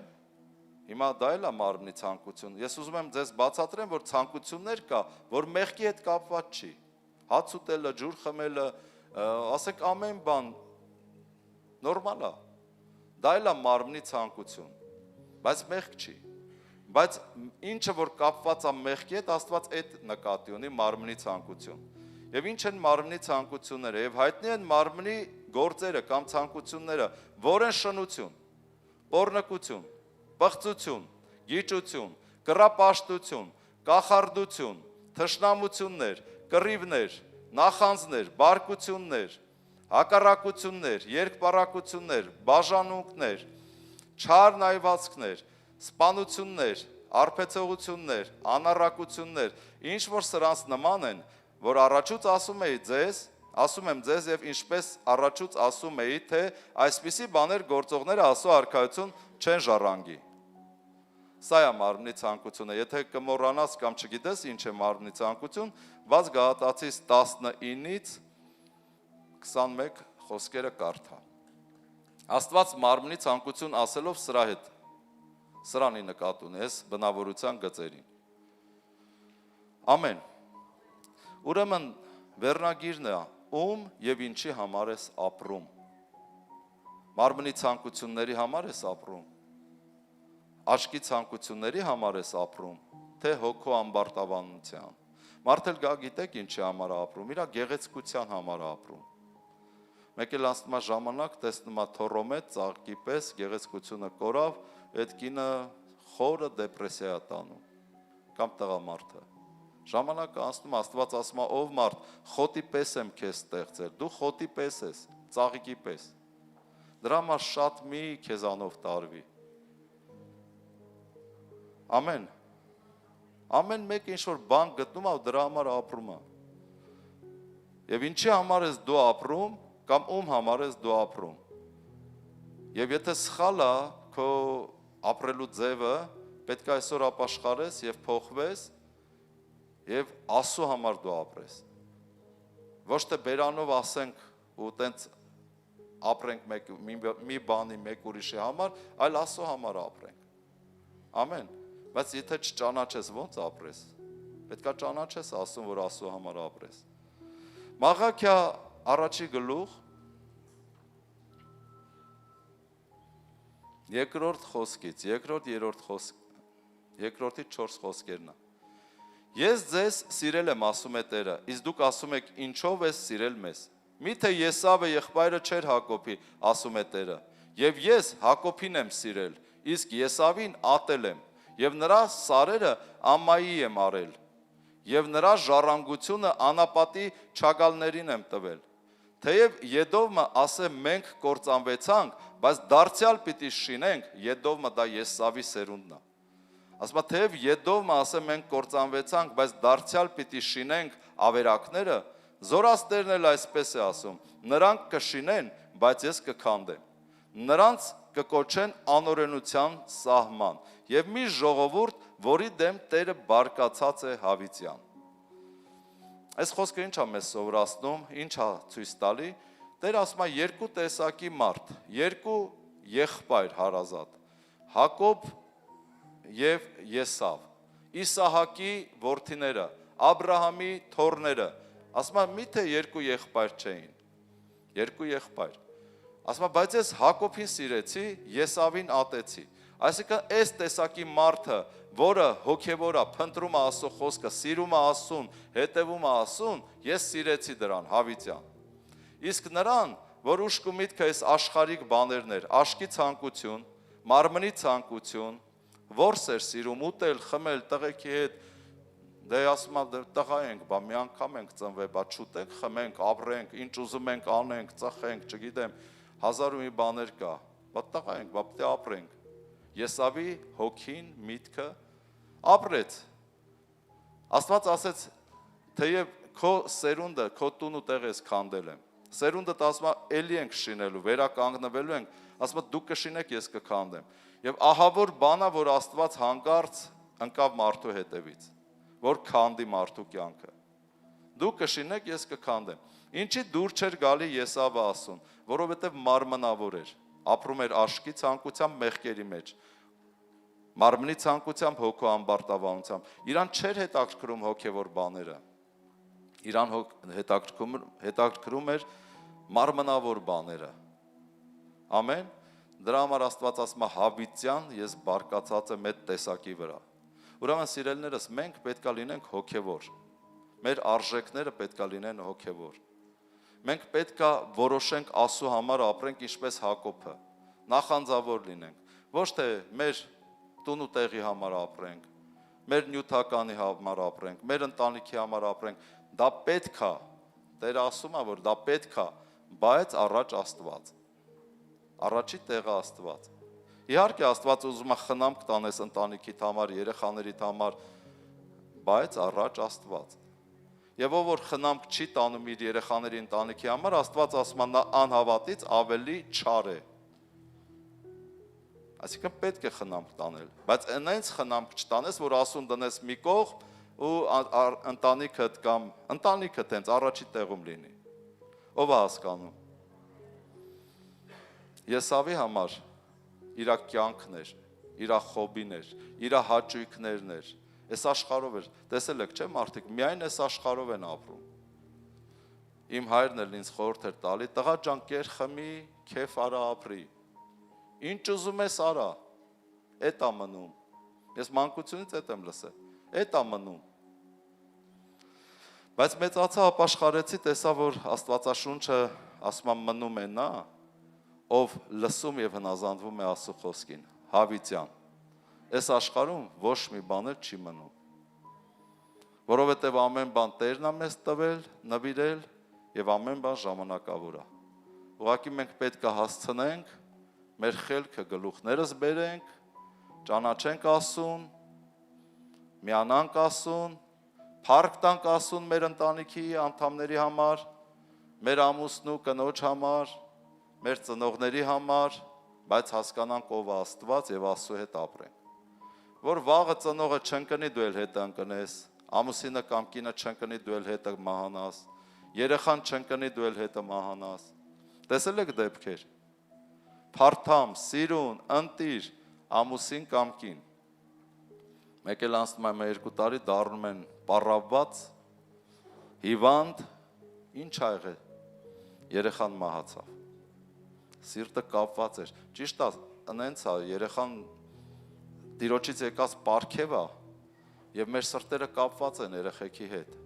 Հիմա դա էլ է մարմնի ցանկություն։ Ես ուզում եմ ձեզ բացատրեմ, որ ցանկություններ կա, որ մեղքի հետ կապված չի։ Հաց ուտելը, ջուր խմելը, ասեք ամեն բան նորմալ է։ Դա էլ է մարմնի ցանկություն, բայց մեղք չի։ Բայց ինչը որ կապված է մեղքի հետ, Աստված այդ նկատի ունի մարմնի ցանկություն։ Եվ ինչ են մարմնի ցանկությունները, եւ հայտնի են մարմնի գործերը կամ ցանկությունները, որ են շնություն, պոռնկություն, պղծություն, գիճություն, կռապաշտություն, կախարդություն, թշնամություններ, կռիվներ, նախանձներ, բարկություններ, հակառակություններ, երկպառակություններ, բաժանունքներ, չար նայվածքներ, սպանություններ, արբեցողություններ, անառակություններ, ինչ որ սրանց նման են, որ առաջուց ասում եմ ձեզ եւ ինչպես առաջուց ասում էի, թե այսպիսի բաներ գործողները Աստծո արքայություն չեն ժառանգի։ Սա է մարմնի ցանկությունը, եթե կմոռանաս կամ չգիտես ինչ է մարմնի ցանկություն, բաց Գաղատացիս 19-ից 21 խոսքերը կարդա։ Աստված մարմնի ցանկություն ասելով սրանի նկատ ունի, այս բնավորության գծերին։ Ամեն։ Ուրեմն վերնագիրն է, ում եւ ինչի համար ես ապրում։ Մարմնի ցանկությունների համար ես ապրում։ Աչքի ցանկությունների համար ես ապրում, թե հոգու ամբարտավանության։ Մարդը գա գիտեք ինչի համար է ապրում, իր գեղեցկության համար է ապրում։ Մեկ էլ ասում է ժամանակ, տեսնում է թոռոմետ, ծաղկի պես, գեղեցկությունը կորավ, այդ կինը խորը դեպրեսիա է տանում, կամ տղամարդը։ Ժամանակը անցնում, Աստված ասում է, ով մարդ, խոտի պես եմ քեզ ստեղծել, դու խոտի պես ես, ծաղիկի պես։ Դրա համար շատ մի քեզանով տարվի։ Ամեն։ Ամեն մեկ ինչ-որ բան գտնում է ու դրա համար ապրում է։ Եվ ինչի համար ես դու ապրում, կամ ում համար ես դու ապրում։ Եվ եթե սխալ է քո ապրելու ձևը, պետք է այսօր ապաշխարես եւ փոխվես եւ Աստծո համար դու ապրես։ Ոչ թե բերանով ասենք ու տենց ապրենք մի բանի մեկ ուրիշի համար, այլ Աստծո համար ապրենք։ Ամեն։ Բայց եթե չճանաչես, ո՞նց ապրես։ Պետք է ճանաչես Աստծուն, որ Աստծո համար ապրես։ Մաղաքիա առաջի գլուխ երկրորդ խոսքից, երկրորդի 4 խոսքերն է։ Ես ձեզ սիրել եմ, ասում է Տերը, իսկ դուք ասում եք ինչով ես սիրել մեզ։ Միթե Եսավը եղբայրը չէր Հակոբի, ասում է Տերը, եւ ես Հակոբին եմ սիրել, իսկ Եսավին ատել եմ, եւ նրա սարերը ամայի եմ արել, եւ նրա ժառանգությունը անապատի չագալներին եմ տվել։ Թեև Եդովը ասե մենք կործանվեցանք, բայց դարձյալ պիտի շինենք, Եդովը դա Եսավի սերունդն է։ Ասում է թեև Եդովը ասե մենք կործանվեցանք, բայց դարձյալ պիտի շինենք ավերակները, Զորաստերն էլ այսպես է ասում, նրանք կշինեն, բայց ես կքանդեմ։ Նրանց կկոչեն անօրենության սահման, եւ մի ժողովուրդ, որի դեմ Տերը բարկացած է հավիտյան։ Այս խոսքը ինչ է մեզ սովորացնում, ինչ է ցույց տալի։ Տերը ասում է երկու տեսակի մարդ, երկու եղբայր հարազատ, Հակոբ եւ Եսավ, Իսահակի որդիները, Աբրահամի թոռները։ Ասում է միթե երկու եղբայր չէին։ Երկու եղբայր։ Ասում է բայց ես Հակոբին սիրեցի, Եսավին ատեցի։ Այսինքն այս տեսակի մարդը, որը հոգևոր է, փնտրում է Աստծո խոսքը, սիրում է Աստծուն, հետևում է Աստծուն, ես սիրեցի դրան, հավիտյան։ Իսկ նրան, որ ուշք ու միտքը այս աշխարհիկ բաներն էր, աշկի ցանկություն, մարմնի ցանկություն, որս էր սիրում ուտել, խմել, տղեկի հետ, դե ասում եմ, տղա ենք, բա մի անգամ ենք ծնվել, բա չուտենք, խմենք, ապրենք, ինչ ուզում ենք անենք, ծխենք, չգիտեմ, հազար ու մի բաներ կա, բա տղա ենք, բա պետք է ապրենք։ Եսավի հոգին, միտքը ապրեց։ Աստված ասեց, թեև քո սերունդը, քո տուն ու տեղ ես քանդել եմ։ Սերունդը ասում է, էլի ենք շինելու, վերականգնվելու ենք, ասում է, դուք կշինեք, ես կքանդեմ։ Եվ ահավոր բանա, որ Աստված հանկարծ ընկավ մարդու հետևից, որ քանդի մարդու կյանքը։ Դուք կշինեք, ես կքանդեմ։ Ինչի դուր չէր գալի Եսավը ասում, որովհետև մարմնավոր էր, ապրում էր աշկի ցանկությամբ, մեղքերի մեջ, մարմնի ցանկությամբ, հոգու ամբարտավանությամբ։ Իրան չէր հետաքրքրում հոգևոր բաները, իրան հետաքրքրում էր մարմնավոր բաները։ Ամեն։ Դրա համար Աստված ասում է հավիտյան, ես բարկացած եմ այդ տեսակի վրա։ Ուրեմն սիրելիներս, մենք պետք է լինենք հոգևոր։ Մեր արժեքները պետք է լինեն հոգևոր։ Մենք պետք է որոշենք Աստծո համար ապրենք ինչպես Հակոբը, նախանձավոր լինենք, ոչ թե մեր տուն ու տեղի համար ապրենք, մեր նյութականի համար ապրենք, մեր ընտանիքի համար ապրենք, դա պետք է, Տերը ասում է, որ դա պետք է, բայց առաջ Աստված, առաջի տեղը Աստված։ Իհարկե Աստված ուզում է խնամք տանես ընտանիքիդ համար, երեխաներիդ համար, բայց առաջ Աստված։ Եվ ով որ խնամք չի տանում իր երեխաների ընտանիքի համար, Աստված ասում է նա անհավատից ավելի չար է։ Այսինքն պետք է խնամք տանել, բայց այնց խնամք չտանես, որ ասուն դնես մի կողմ ու ընտանիքդ կամ ընտանիքդ հենց առաջի տեղում լինի։ Ով է հասկանում։ Եսավի համար իր կյանքն էր, իր խոբին էր, իր հաճույքներն էր։ Այս աշխարհով էր, տեսել եք, չէ՞ մարդիկ, միայն այս աշխարհով են ապրում։ Իմ հայրն էլ ինձ խորհուրդ էր տալի, տղա ջան, կեր խմի, քեֆ արա ապրի։ Ինչ ուզում ես արա, էդ ա մնում։ Ես մանկությունից էդ եմ լսել, էդ ա մնում։ Բայց մեծացա ապաշխարեցի, տեսա, որ Աստվածաշունչը ասում է մնում է նա, ով լսում եւ հնազանդվում է Աստծո խոսքին, հավիտյան։ Այս աշխարհում ոչ մի բան էլ չի մնում։ Որովհետև ամեն բան Տերն է մեզ տվել, նվիրել եւ ամեն բան ժամանակավոր է։ Ուղղակի մենք պետք է հասցնենք մեր խելքը գլուխներս բերենք, ճանաչենք Աստծուն, միանանք Աստծուն, փառք տանք Աստծուն մեր ընտանիքի անդամների համար, մեր ամուսնու կնոջ համար, մեր ծնողների համար, բայց հասկանանք ով է Աստված եւ Աստծո հետ ապրենք։ Որ վաղը ծնողը չընկնի դու էլ հետը ընկնես, ամուսինը կամ կինը չընկնի դու էլ հետը մահանաս, երեխան չընկնի դու էլ հետը մահանաս։ Տեսել եք դեպքեր։ Փարթամ, սիրուն, ընտիր, ամուսին կամ կին։ Մեկ էլ անցնում է 2 տարի դառնում են պառավված, հիվանդ, ինչ ա եղել։ Երեխան մահացավ։ Սիրտը կապված էր։ Ճիշտ է, ընենց է, երեխան Տիրոջից եկած պարգև է, եւ մեր սրտերը կապված են երեխեքի հետ։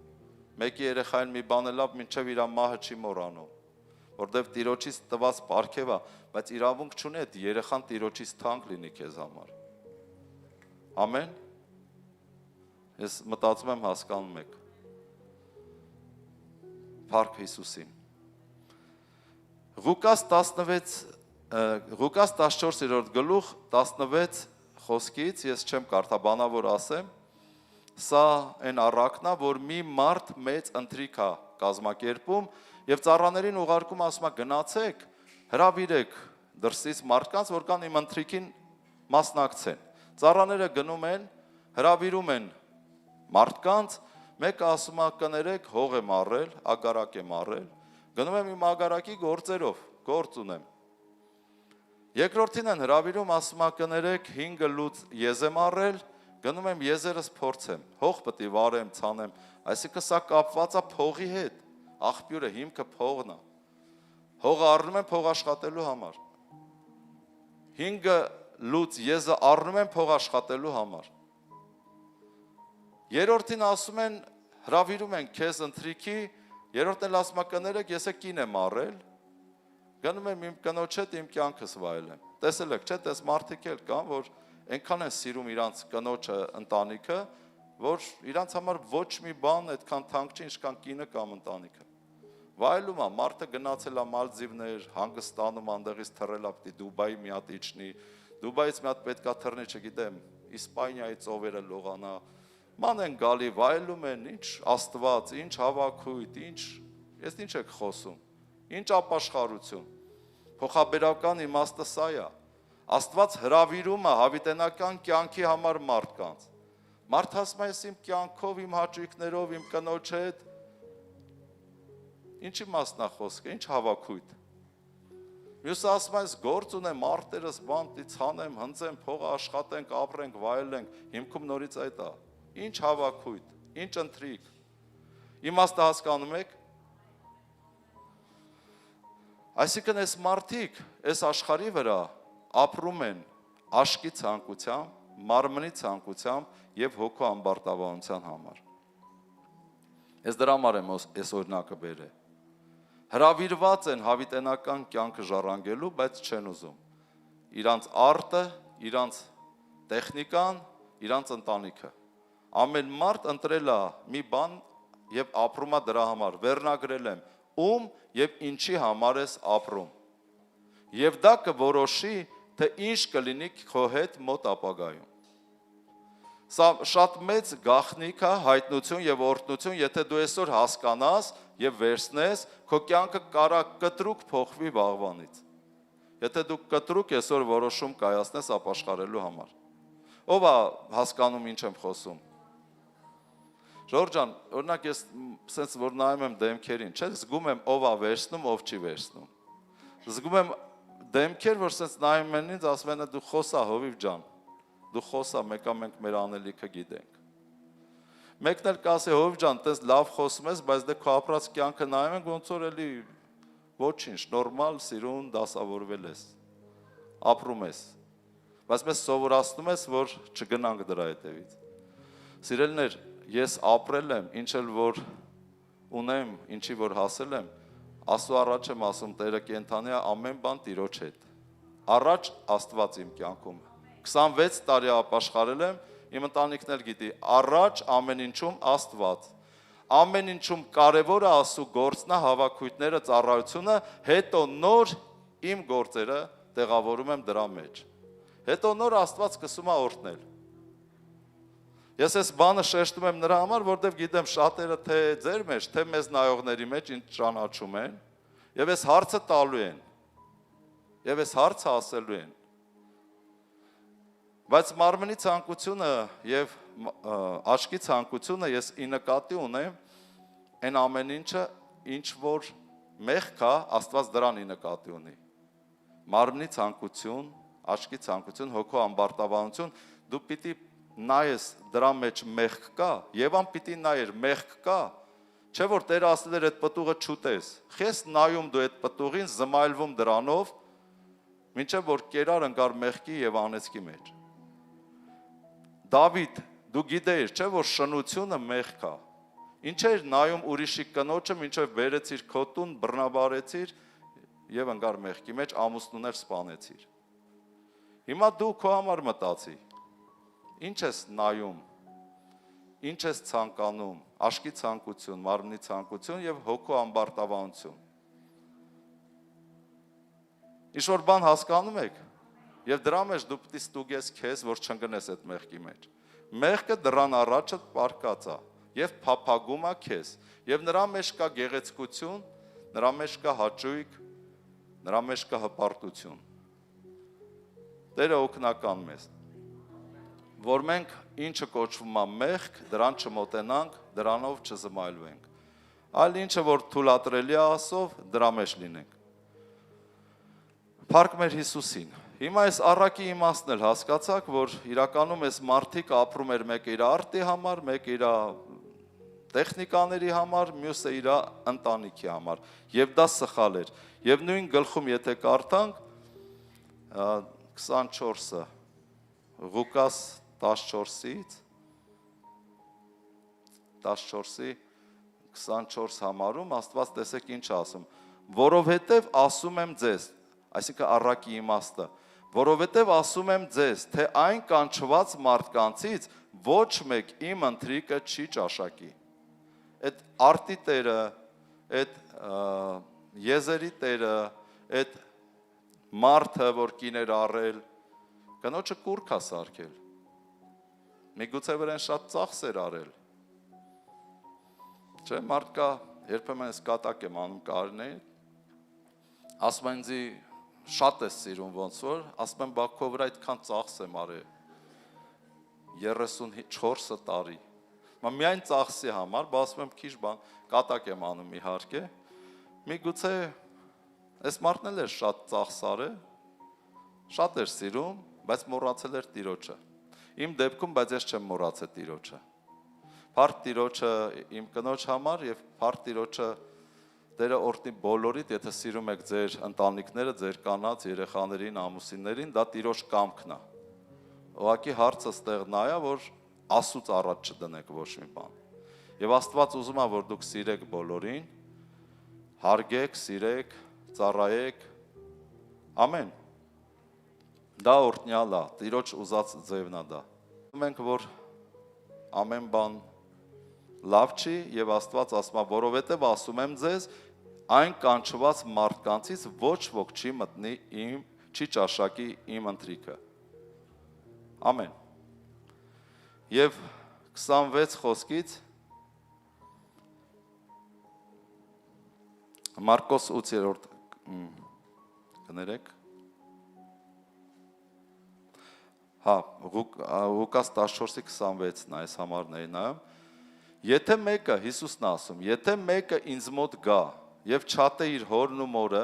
Մեկի երեխային մի բան է լավ, մինչև իր մահը չի մոռանում, որտեվ Տիրոջից տված պարգև է, բայց իրավունք չունի այդ երեխան Տիրոջից թանկ լինի քեզ համար։ Ամեն։ Ես մտածում եմ հասկանում եք։ Փառք Հիսուսին։ Ղուկաս 14-րդ գլուխ 16 խոսքից ես չեմ կարդա բանավոր ասեմ, սա այն առակն է, որ մի մարդ մեծ ընթրիք է կազմակերպում եւ ծառաներին ուղարկում ասում է գնացեք, հրավիրեք դրսից մարդկանց, որ կան իմ ընթրիքին մասնակցեն։ Ծառաները գնում են, հրավիրում են մարդկանց, մեկը ասում է կներեք, հող եմ առել, ագարակ եմ առել, գնում եմ իմ ագարակի գործերով, գործ ունեմ։ Երկրորդին են հրավիրում, ասում է կներեք 5 լուծ եզ եմ առել, գնում եմ եզերս փորձեմ, հող պետք է վարեմ, ցանեմ, այսինքն սա կապված է փողի հետ, աղբյուրը հիմքը փողն է։ Հողը առնում եմ փող աշխատելու համար։ 5 լուծ եզը առնում են փող աշխատելու համար։ Երրորդին ասում են, հրավիրում են քեզ ընթրիքի, երրորդն էլ ասում է կներեք, ես կին եմ առել, գնում եմ իմ կնոջ հետ իմ կյանքս վայելեմ։ Տեսել եք, չէ՞, տես մարդիկ էլ կան, որ այնքան են սիրում իրանց կնոջը, ընտանիքը, որ իրանց համար ոչ մի բան այդքան թանկ չի, ինչքան կինը կամ ընտանիքը։ Վայելում է, մարդը գնացել է Մալդիվներ, Հանգստանում, անդեղից թռել է, պիտի Դուբայի մի հատ իջնի, Դուբայից մի հատ պետքա թռնի, չգիտեմ, Իսպանիայի ծովերը լողանա, ման են գալի, վայելում են, ինչ Աստված, ինչ հավաքույթ, ես ինչ եք խոսում, ինչ ապաշխարություն, փոխաբերական իմաստը սա է, Աստված հրավիրում է հավիտենական կյանքի համար մարդկանց, մարդ ասում է, ես իմ կյանքով, իմ հաճույքներով, իմ կնոջ հետ, ինչ իմաստնա խոսքը, ինչ հավաքույթ, մյուսը ասում է, ես գործ ունեմ, արտերս բան, ցանեմ, հնձեմ, փողը աշխատենք, ապրենք, վայելենք, հիմքում նորից այդ է, ինչ հավաքույթ, ինչ ընթրիք, իմաստը հասկանում եք, այսինքն այս մարդիկ, այս աշխարհի վրա ապրում են աշկի ցանկությամբ, մարմնի ցանկությամբ եւ հոգու ամբարտավանության համար։ Ես դրա համար եմ այս օրինակը բերել։ Հրավիրված են հավիտենական կյանքը ժառանգելու, բայց չեն ուզում։ Իրանց արտը, իրանց տեխնիկան, իրանց ընտանիքը։ Ամեն մարդ ընտրել է մի բան եւ ապրում է դրա համար։ Վերնագրել եմ ում եւ ինչի համար ես ապրում։ Եվ դա կորոշի, թե ինչ կլինի քո հետ մոտ ապագայում։ Սա շատ մեծ գաղտնիք է, հայտնություն եւ օրհնություն, եթե դու այսօր հասկանաս եւ վերցնես, քո կյանքը կարա կտրուկ փոխվի վաղվանից։ Եթե դու կտրուկ այսօր որոշում կայացնես ապաշխարելու համար։ Ով է հասկանում ինչ եմ խոսում։ Ժորժ ջան, օրինակ ես սենց որ նայում եմ դեմքերին, չէ՞, զգում եմ ով է վերցնում, ով չի վերցնում։ Զգում եմ դեմքեր, որ սենց նայում են ինձ, ասում են դու խոսա հովիվ ջան։ Դու խոսա, մեկա մենք մեր անելիքը գիտենք։ Մեկն էլ կասի հովիվ ջան, տես լավ խոսում ես, բայց դե քո ապրած կյանքը նայում ենք, ոնց որ էլի ոչինչ, նորմալ, սիրուն, դասավորվել ես։ Ապրում ես։ Բայց մեզ սովորացնում ես, որ չգնանք դրա հետևից։ Սիրելիներ, ես ապրել եմ, ինչ էլ որ ունեմ, ինչի որ հասել եմ, Աստծո առաջ եմ ասում, Տերը կենդանի է ամեն բան Տիրոջ հետ։ Առաջ Աստված իմ կյանքում։ 26 տարի ապաշխարել եմ, իմ ընտանիքն էլ գիտի, առաջ ամեն ինչում Աստված։ Ամեն ինչում կարևորը Աստծո գործն է, հավաքույթները, ծառայությունը, հետո նոր իմ գործերը տեղավորում եմ դրա մեջ։ Հետո նոր Աստված սկսում է օրհնել։ Ես այս բանը շեշտում եմ նրա համար, որտեղ գիտեմ շատերը թե ձեր մեջ, թե մեզ նայողների մեջ ինձ ճանաչում են, եւ այս հարցը տալու են, եւ այս հարցը ասելու են։ Բայց մարմնի ցանկությունը եւ աչքի ցանկությունը ես ի նկատի ունեմ այն ամեն ինչը, ինչ որ մեղք է, Աստված դրան ի նկատի ունի։ Մարմնի ցանկություն, աչքի ցանկություն, հոգու ամբարտավանություն, դու պիտի նայես դրա մեջ մեղք կա, Եվան պիտի նայեր մեղք կա, չէ որ Տերը ասել էր այդ պտուղը չուտես, խես նայում դու այդ պտուղին զմայլվում դրանով, մինչև որ կերար ընկար մեղքի եւ անեծքի մեջ։ Դավիթ, դու գիտեիր, չէ որ շնությունը մեղք է, ինչ էր նայում ուրիշի կնոջը, մինչև բերեցիր քո տուն, բռնաբարեցիր եւ ընկար մեղքի մեջ, ամուսնուներ սպանեցիր։ Հիմա դու քո համար մտածի, ինչ ես նայում, ինչ ես ցանկանում, աշկի ցանկություն, մարմնի ցանկություն եւ հոգու ամբարտավանություն։ Ինչ-որ բան հասկանում եք, եւ դրա մեջ դու պիտի ստուգես քեզ, որ չընկնես այդ մեղքի մեջ։ Մեղքը դրան առաջը պարկած է եւ փափագում է քեզ, եւ նրա մեջ կա գեղեցկություն, նրա մեջ կա հաճույք, նրա մեջ կա հպարտություն։ Տերը օգնական մեզ։ Որ մենք ինչը կոչվում է մեղք, դրան չմոտենանք, դրանով չզմայլվենք։ Այլ ինչը որ թույլատրելի է Աստծով, դրա մեջ լինենք։ Փառք մեր Հիսուսին։ Հիմա այս առակի իմաստն էլ հասկացաք, որ իրականում այս մարդիկ ապրում էր մեկը իր արտի համար, մեկը իր տեխնիկաների համար, մյուսը իր ընտանիքի համար։ Եվ դա սխալ էր։ Եվ նույն գլխում եթե կարդանք 24-ը Ղուկաս 14-ից 14-ի 24 համարում Աստված տեսեք ինչ ասում, որովհետև ասում եմ ձեզ, այսինքն առակի իմաստը, որովհետև ասում եմ ձեզ, թե այն կանչված մարդկանցից ոչ մեկ իմ ընթրիկը չի ճաշակի։ Այդ արտի տերը, այդ եզերի տերը, այդ մարդը, որ կիներ առել, կնոջը կուրք է սարքել։ Միգուցե վրան շատ ծախսեր արել։ Չէ, մարդ կա, երբեմն ես կատակ եմ անում կարնեի, ասում են ձի շատ ես սիրում ոնց որ, ասում են բակքով վրա այդքան ծախս եմ արել 34 տարի։ Միայն ծախսի համար, ասում եմ քիչ բան, կատակ եմ անում իհարկե, միգուցե այս մարդն էլ էր շատ ծախս արել, շատ էր սիրում, բայց մոռացել էր Տիրոջը։ Իմ դեպքում, բայց ես չեմ մոռացել Տիրոջը։ Փառք Տիրոջը իմ կնոջ համար եւ փառք Տիրոջը Տերը օրհնի բոլորիդ, եթե սիրում եք ձեր ընտանիքները, ձեր կանանց, երեխաներին, ամուսիններին, դա Տիրոջ կամքն է։ Ուղղակի հարցը ստեղ նա է, որ Աստծուց առաջ չդնեք ոչ մի բան։ Եվ Աստված ուզում է, որ դուք սիրեք բոլորին, հարգեք, սիրեք, ծառայեք։ Ամեն։ Դա օրհնյալ է, Տիրոջ ուզած ձևն է դա։ Մենք որ ամեն բան լավ չի եւ Աստված ասում է, որովհետեւ ասում եմ ձեզ, այն կանչված մարդկանցից ոչ ոք չի մտնի չի ճաշակի իմ ընթրիկը։ Ամեն։ Եվ 26 խոսքից Մարկոս 8-րդ կներեք։ Հա, Ղուկաս 14:26-ն այս համարներին նայում։ Եթե մեկը, Հիսուսն ասում, եթե մեկը ինձ մոտ գա եւ չատե իր հորն ու մորը,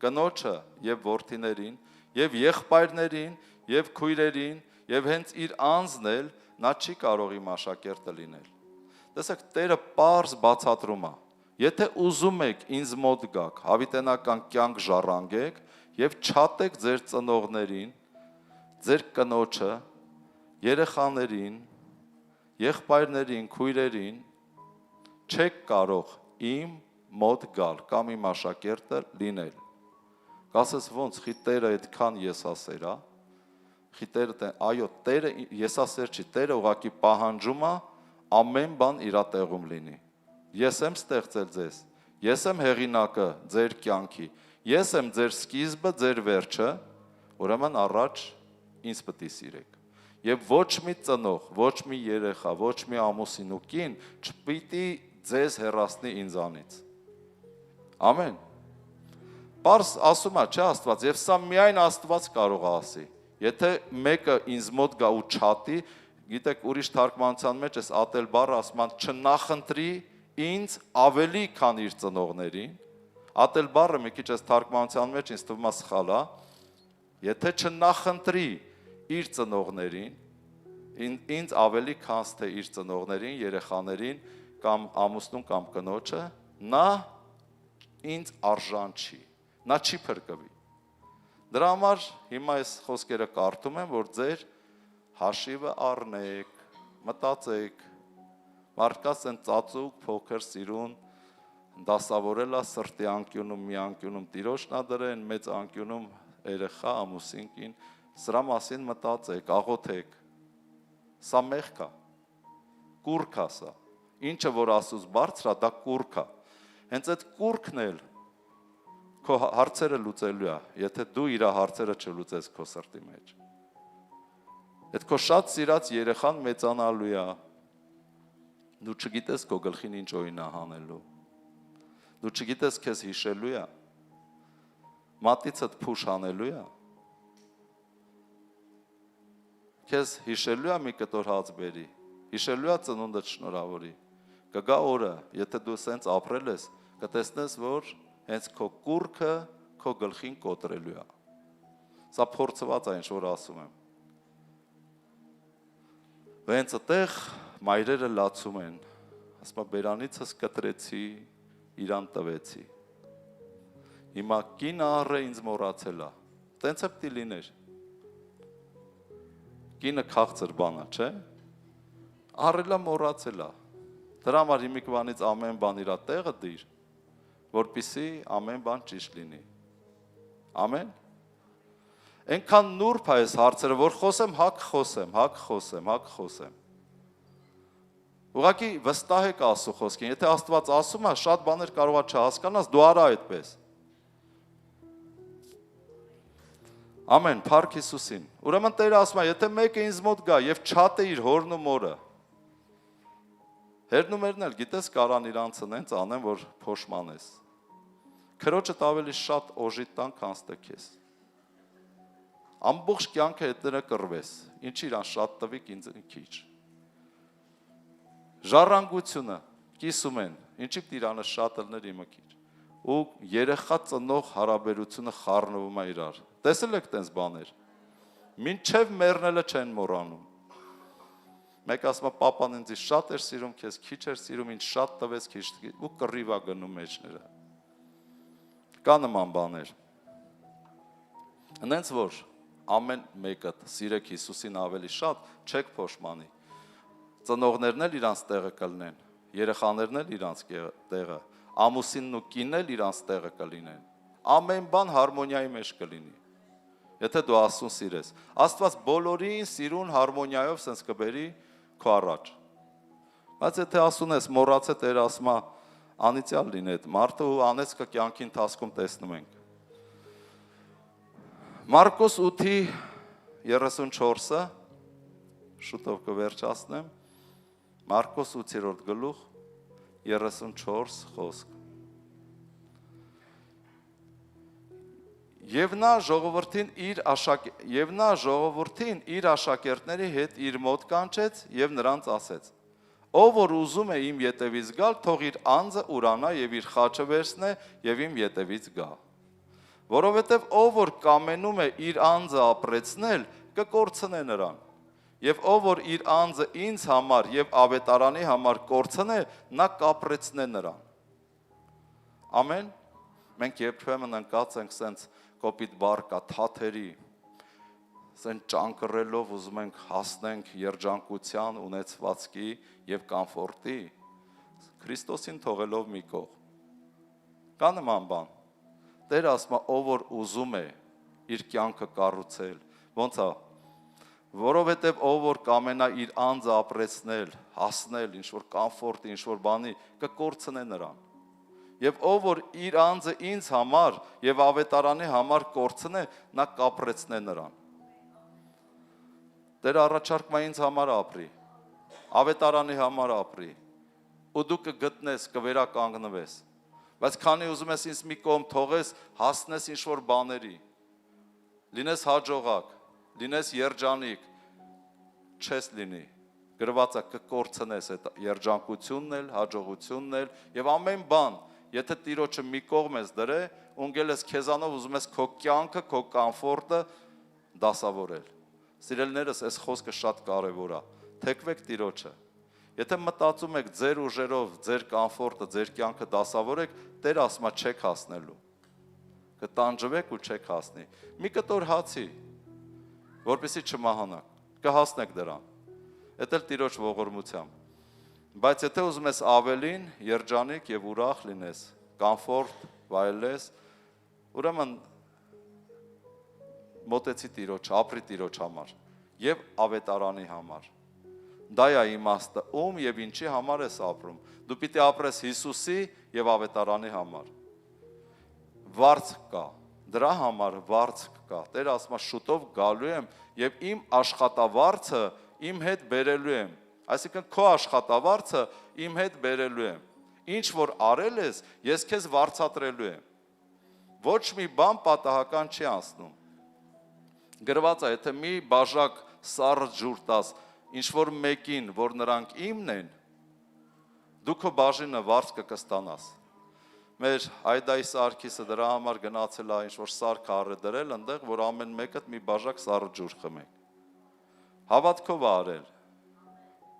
կնոջը եւ որդիներին, եւ եղբայրներին, եւ քույրերին, եւ հենց իր անձն էլ, նա չի կարող իմ աշակերտը լինել։ Տեսեք, Տերը պարզ բացատրում է։ Եթե ուզում եք ինձ մոտ գաք, հավիտենական կյանք ժառանգեք եւ չատեք ձեր ծնողներին, ձեր կնոջը, երեխաներին, եղբայրներին, քույրերին, չեք կարող իմ մոտ գալ կամ իմ աշակերտը լինել։ Կասես ոնց, խի Տերը այդքան եսասեր է, խի Տերը, այո, Տերը եսասեր չի, Տերը ուղղակի պահանջում է ամեն բան իր տեղում լինի։ Ես եմ ստեղծել ձեզ, ես եմ հեղինակը ձեր կյանքի, ես եմ ձեր սկիզբը, ձեր վերջը, ուրեմն առաջ ինձ պետք է սիրեք։ Եվ ոչ մի ծնող, ոչ մի երեխա, ոչ մի ամուսին ու կին չպիտի ձեզ հեռացնի ինձանից։ Ամեն։ Պարզ ասում է, չէ Աստված, եւ սա միայն Աստված կարող է ասի։ Եթե մեկը ինձ մոտ գա ու չատի, գիտեք, ուրիշ թարգմանության մեջ էս ատել բառը ասում է չնախընտրի ինձ ավելի քան իր ծնողներին։ Ատել բառը մի քիչ էս թարգմանության մեջ ինձ թվում է սխալ է։ Եթե չնախընտրի իր ծնողներին, ինձ ավելի քան թե իր ծնողներին, երեխաներին կամ ամուսնուն կամ կնոջը, նա ինձ արժան չի, նա չի փրկվի։ Դրա համար հիմա այս խոսքերը կարդում եմ, որ ձեր հաշիվը առնեք, մտածեք, մարդկաց են ծածուկ, փոքր սիրուն, դասավորել է սրտի անկյունում, մի անկյունում Տիրոջն ա դրեն, մեծ անկյունում երեխա, ամուսին կին, սրա մասին մտածեք, աղոթեք, սա մեղք է, կուրք է սա, ինչը որ Աստծուց բարձր է, դա կուրք է, հենց այդ կուրքն էլ քո հարցերը լուծելու է, եթե դու իր հարցերը չլուծես քո սրտի մեջ, այդ քո շատ սիրած երեխան մեծանալու է, դու չգիտես քո գլխին ինչ օին է հանելու, դու չգիտես քեզ հիշելու է, մատիցդ փուշ հանելու է, քեզ հիշելու է մի կտոր հաց բերի, հիշելու է ծնունդդ շնորհավորի, կգա օրը, եթե դու սենց ապրել ես, կտեսնես, որ հենց քո կուրքը քո գլխին կոտրելու է, սա փորձված է ինչ որ ասում եմ, հենց այդտեղ մայրերը լացում են, ասում բերանիցս կտրեցի, իրան տվեցի, հիմա կինը առը ինձ մոռացել է, տենց է պիտի լիներ, Կինը քաղցր բան է, չէ՞։ Առելա մոռացելա։ Դրա համար հիմիկվանից ամեն բան իր տեղը դիր, որպեսզի ամեն բան ճիշտ լինի։ Ամեն։ Այնքան նուրբ է այս հարցերը, որ խոսեմ, հակ խոսեմ։ Ուղղակի վստահեք Աստծո խոսքին, եթե Աստված ասում է, շատ բաներ կարող է չհասկանաս, դու արա այդպես։ Ամեն, փառք Հիսուսին։ Ուրեմն Տերը ասում է, եթե մեկը ինձ մոտ գա եւ չհատե իր հորն ու մորը, հերն ու մերն էլ գիտես կարան իրանցը նենց անեն, որ փոշմանես։ Քրոջդ ավելի շատ օժիտ տան, քան ստե քեզ։ Ամբողջ կյանքը հետները կռվես, ինչի իրան շատ տվիկ, ինձ քիչ։ Ժառանգությունը կիսում են, ինչի Տիրանը շատ ելներ իմը քիչ։ Ու երեխա ծնող հարաբերությունը խառնվում է իրար։ Տեսել եք տենց բաներ։ Մինչև մեռնելը չեն մոռանում։ Մեկ ասում է պապան ինձ շատ էր սիրում, քեզ քիչ էր սիրում, ինձ շատ տվեց, քիչ ու կռիվա գնում մեջները։ Կա նման բաներ։ Հենց որ ամեն մեկը սիրեք Հիսուսին ավելի շատ, չեք փոշմանի։ Ծնողներն էլ իրանց տեղը կլինեն, երեխաներն էլ իրանց տեղը, ամուսինն ու կինն էլ իրանց տեղը կլինեն։ Ամեն բան հարմոնիայի մեջ կլինի։ Եթե դու Աստծուն սիրես, Աստված բոլորին սիրուն հարմոնիայով սենց կբերի քո առաջ։ Բայց եթե ասում ես մոռացե Տերը ասում է անիծյալ լինի այդ մարդը ու անեցքը կյանքի ընթացքում տեսնում ենք։ Մարկոս 8:34-ը շուտով կվերջացնեմ։ Մարկոս 8-րդ գլուխ 34 խոսք։ Եվ նա ժողովրդին իր աշակերտների հետ իր մոտ կանչեց եւ նրանց ասեց. Ով որ ուզում է իմ ետևից գալ, թող իր անձը ուրանա եւ իր խաչը վերցնե եւ իմ ետևից գա։ Որովհետեւ ով որ կամենում է իր անձը ապրեցնել, կկորցնե նրան։ Եվ ով որ իր անձը ինձ համար եւ ավետարանի համար կորցնե, նա կապրեցնե նրան։ Ամեն։ Մենք երբեմն ընկած ենք սենց կոպիտ բառ կա թաթերի, սեն ճանկռելով ուզում ենք հասնենք երջանկության, ունեցվածքի եւ կամֆորտի, Քրիստոսին թողելով մի կողմ։ Կա նման բան։ Տերը ասում է, ով որ ուզում է իր կյանքը կառուցել, ոնց է, որովհետեւ ով որ կամենա իր անձը ապրեցնել, հասնել ինչ-որ կամֆորտի, ինչ-որ բանի, կկորցնե նրան։ Եվ ով որ իր անձը ինձ համար եւ ավետարանի համար կորցնե, նա կապրեցնե նրան։ Տերը առաջարկում է ինձ համար ապրի, ավետարանի համար ապրի, ու դու կգտնես, կվերականգնվես։ Բայց քանի ուզում ես ինձ մի կողմ թողես, հասնես ինչ-որ բաների, լինես հաջողակ, լինես երջանիկ, չես լինի։ Գրված է կկորցնես այդ երջանկությունն էլ, հաջողությունն էլ եւ ամեն բան։ Եթե Տիրոջը մի կողմ ես դրե, ունգել ես քեզանով ուզում ես քո կյանքը, քո կամֆորտը դասավորել։ Սիրելիներս, այս խոսքը շատ կարևոր է։ Թեքվեք Տիրոջը։ Եթե մտածում եք ձեր ուժերով, ձեր կամֆորտը, ձեր կյանքը դասավորեք, Տերը ասում է չեք հասնելու։ Կտանջվեք ու չեք հասնի։ Մի կտոր հացի, որպեսզի չմահանաք, կհասնեք դրան։ Էդ էլ Տիրոջ ողորմությամբ։ Բայց եթե ուզում ես ավելին, երջանիկ եւ ուրախ լինես, կամֆորտ վայելես, ուրեմն մոտեցի Տիրոջ, ապրի Տիրոջ համար եւ ավետարանի համար։ Դա է իմաստը, ում եւ ինչի համար ես ապրում։ Դու պիտի ապրես Հիսուսի եւ ավետարանի համար։ Վարձք կա, դրա համար վարձք կա։ Տերը ասում է շուտով գալու եմ եւ իմ աշխատավարձը իմ հետ բերելու եմ։ Այսինքն քո աշխատավարձը իմ հետ բերելու եմ։ Ինչ որ արել ես, ես քեզ վարձատրելու եմ։ Ոչ մի բան պատահական չի անցնում։ Գրված է, եթե մի բաժակ սառը ջուր տաս, ինչ որ մեկին, որ նրանք իմն են, դու քո բաժինը վարձքը կստանաս։ Մեր Այդայի Սարգիսը դրա համար գնացել է ինչ որ սարք առը դրել, այնտեղ որ ամեն մեկը մի բաժակ սառը ջուր խմեք։ Հավատքով արել։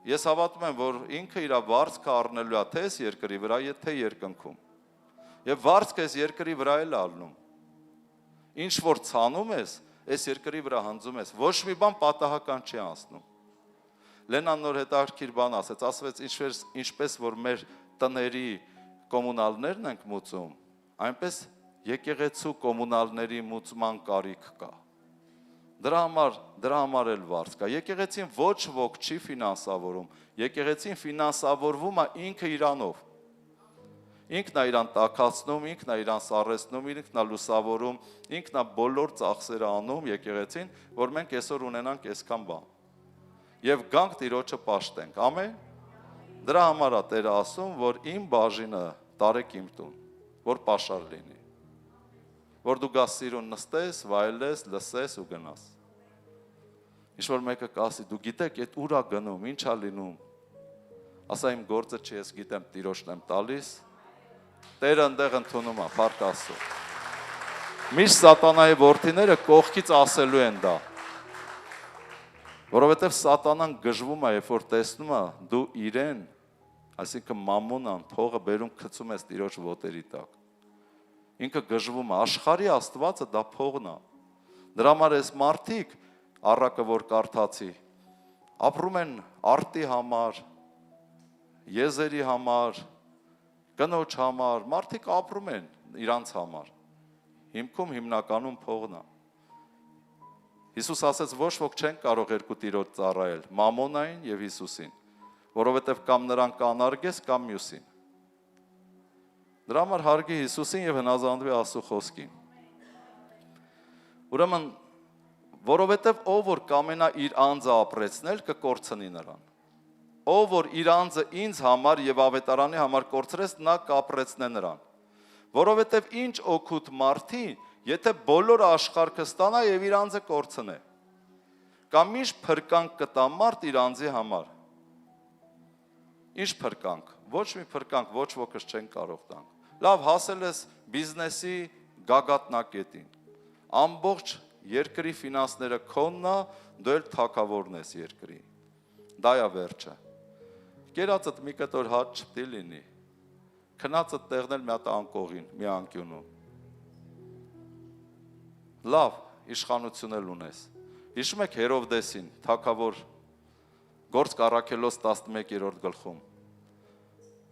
Ես հավատում եմ, որ ինքը իր վարձքը առնելու է թե այս երկրի վրա, թե երկնքում։ Եվ վարձքը այս երկրի վրա էլ ալնում։ Ինչ որ ցանում ես, այս երկրի վրա հնձում ես, ոչ մի բան պատահական չի անցնում։ Լենան նոր հետաքրքիր բան ասեց ինչպես որ մեր տների կոմունալներն ենք մուծում, այնպես եկեղեցու կոմունալների մուծման կարիք կա։ Դրա համար էլ վարձ կա։ Եկեղեցին ոչ ոք չի ֆինանսավորում, եկեղեցին ֆինանսավորվում է ինքը իրանով։ Ինքն է իրան տաքացնում, ինքն է իրան սառեցնում, ինքն է լուսավորում, ինքն է բոլոր ծախսերը անում եկեղեցին, որ մենք այսօր ունենանք այսքան բան։ Եվ գանք Տիրոջը պաշտենք, ամեն։ Դրա համար է Տերը ասում, որ իմ բաժինը տարեք իմ տուն, որ պաշար լինի, որ դու գաս սիրուն նստես, վայելես, լսես ու գնաս։ Ինչ-որ մեկը կասի, դու գիտեք, այդ ուր է գնում, ինչ է լինում, ասա իմ գործը չի, ես գիտեմ, Տիրոջն եմ տալիս, Տերը ընդեղ ընդունում է, փառք Աստծո։ Միշտ սատանայի որդիները կողքից ասելու են դա, որովհետև սատանան գժվում է, երբ որ տեսնում է դու իրեն, այսինքն մամոնան, փողը բերում գցում ես Տիրոջ ոտերի տակ։ Ինքը գժվում է, աշխարհի Աստվածը դա փողն է։ Դրա համար այս մարդիկ, առակը որ կարդացի, ապրում են արտի համար, եզերի համար, կնոջ համար, մարդիկ ապրում են իրանց համար։ Հիմքում հիմնականում փողն է։ Հիսուս ասեց, ոչ ոք չեն կարող երկու Տիրոջ ծառայել, Մամոնային եւ Հիսուսին, որովհետեւ կամ նրան կանարգես, կամ մյուսին։ Դրա համար հարգի Հիսուսին եւ հնազանդվի Աստծո խոսքին։ Ուրեմն, որովհետեւ ով որ կամենա իր անձը ապրեցնել, կկորցնի նրան։ Ով որ իր անձը ինձ համար եւ ավետարանի համար կորցրեց, նա կապրեցնե նրան։ Որովհետեւ ինչ օգուտ մարդի, եթե բոլոր աշխարհը ստանա եւ իր անձը կորցնե։ Կամ ինչ փրկանք կտա մարդ իր անձի համար։ Ինչ փրկանք։ Ոչ մի փրկանք ոչ ոքս չեն կարող տանք։ Լավ, հասել ես բիզնեսի գագաթնակետին։ Ամբողջ երկրի ֆինանսները քոնն է, դու էլ թակավորն ես երկրի։ Դա է վերջը։ Կերածդ մի կտոր հաց չպետք լինի։ Քնածդ տեղնել մի հատ անկողին, մի անկյունում։ Լավ, իշխանություն էլ ունես։ Հիշում եք Հերովդեսին, թագավոր Գործք առաքելոց 11-րդ գլխում։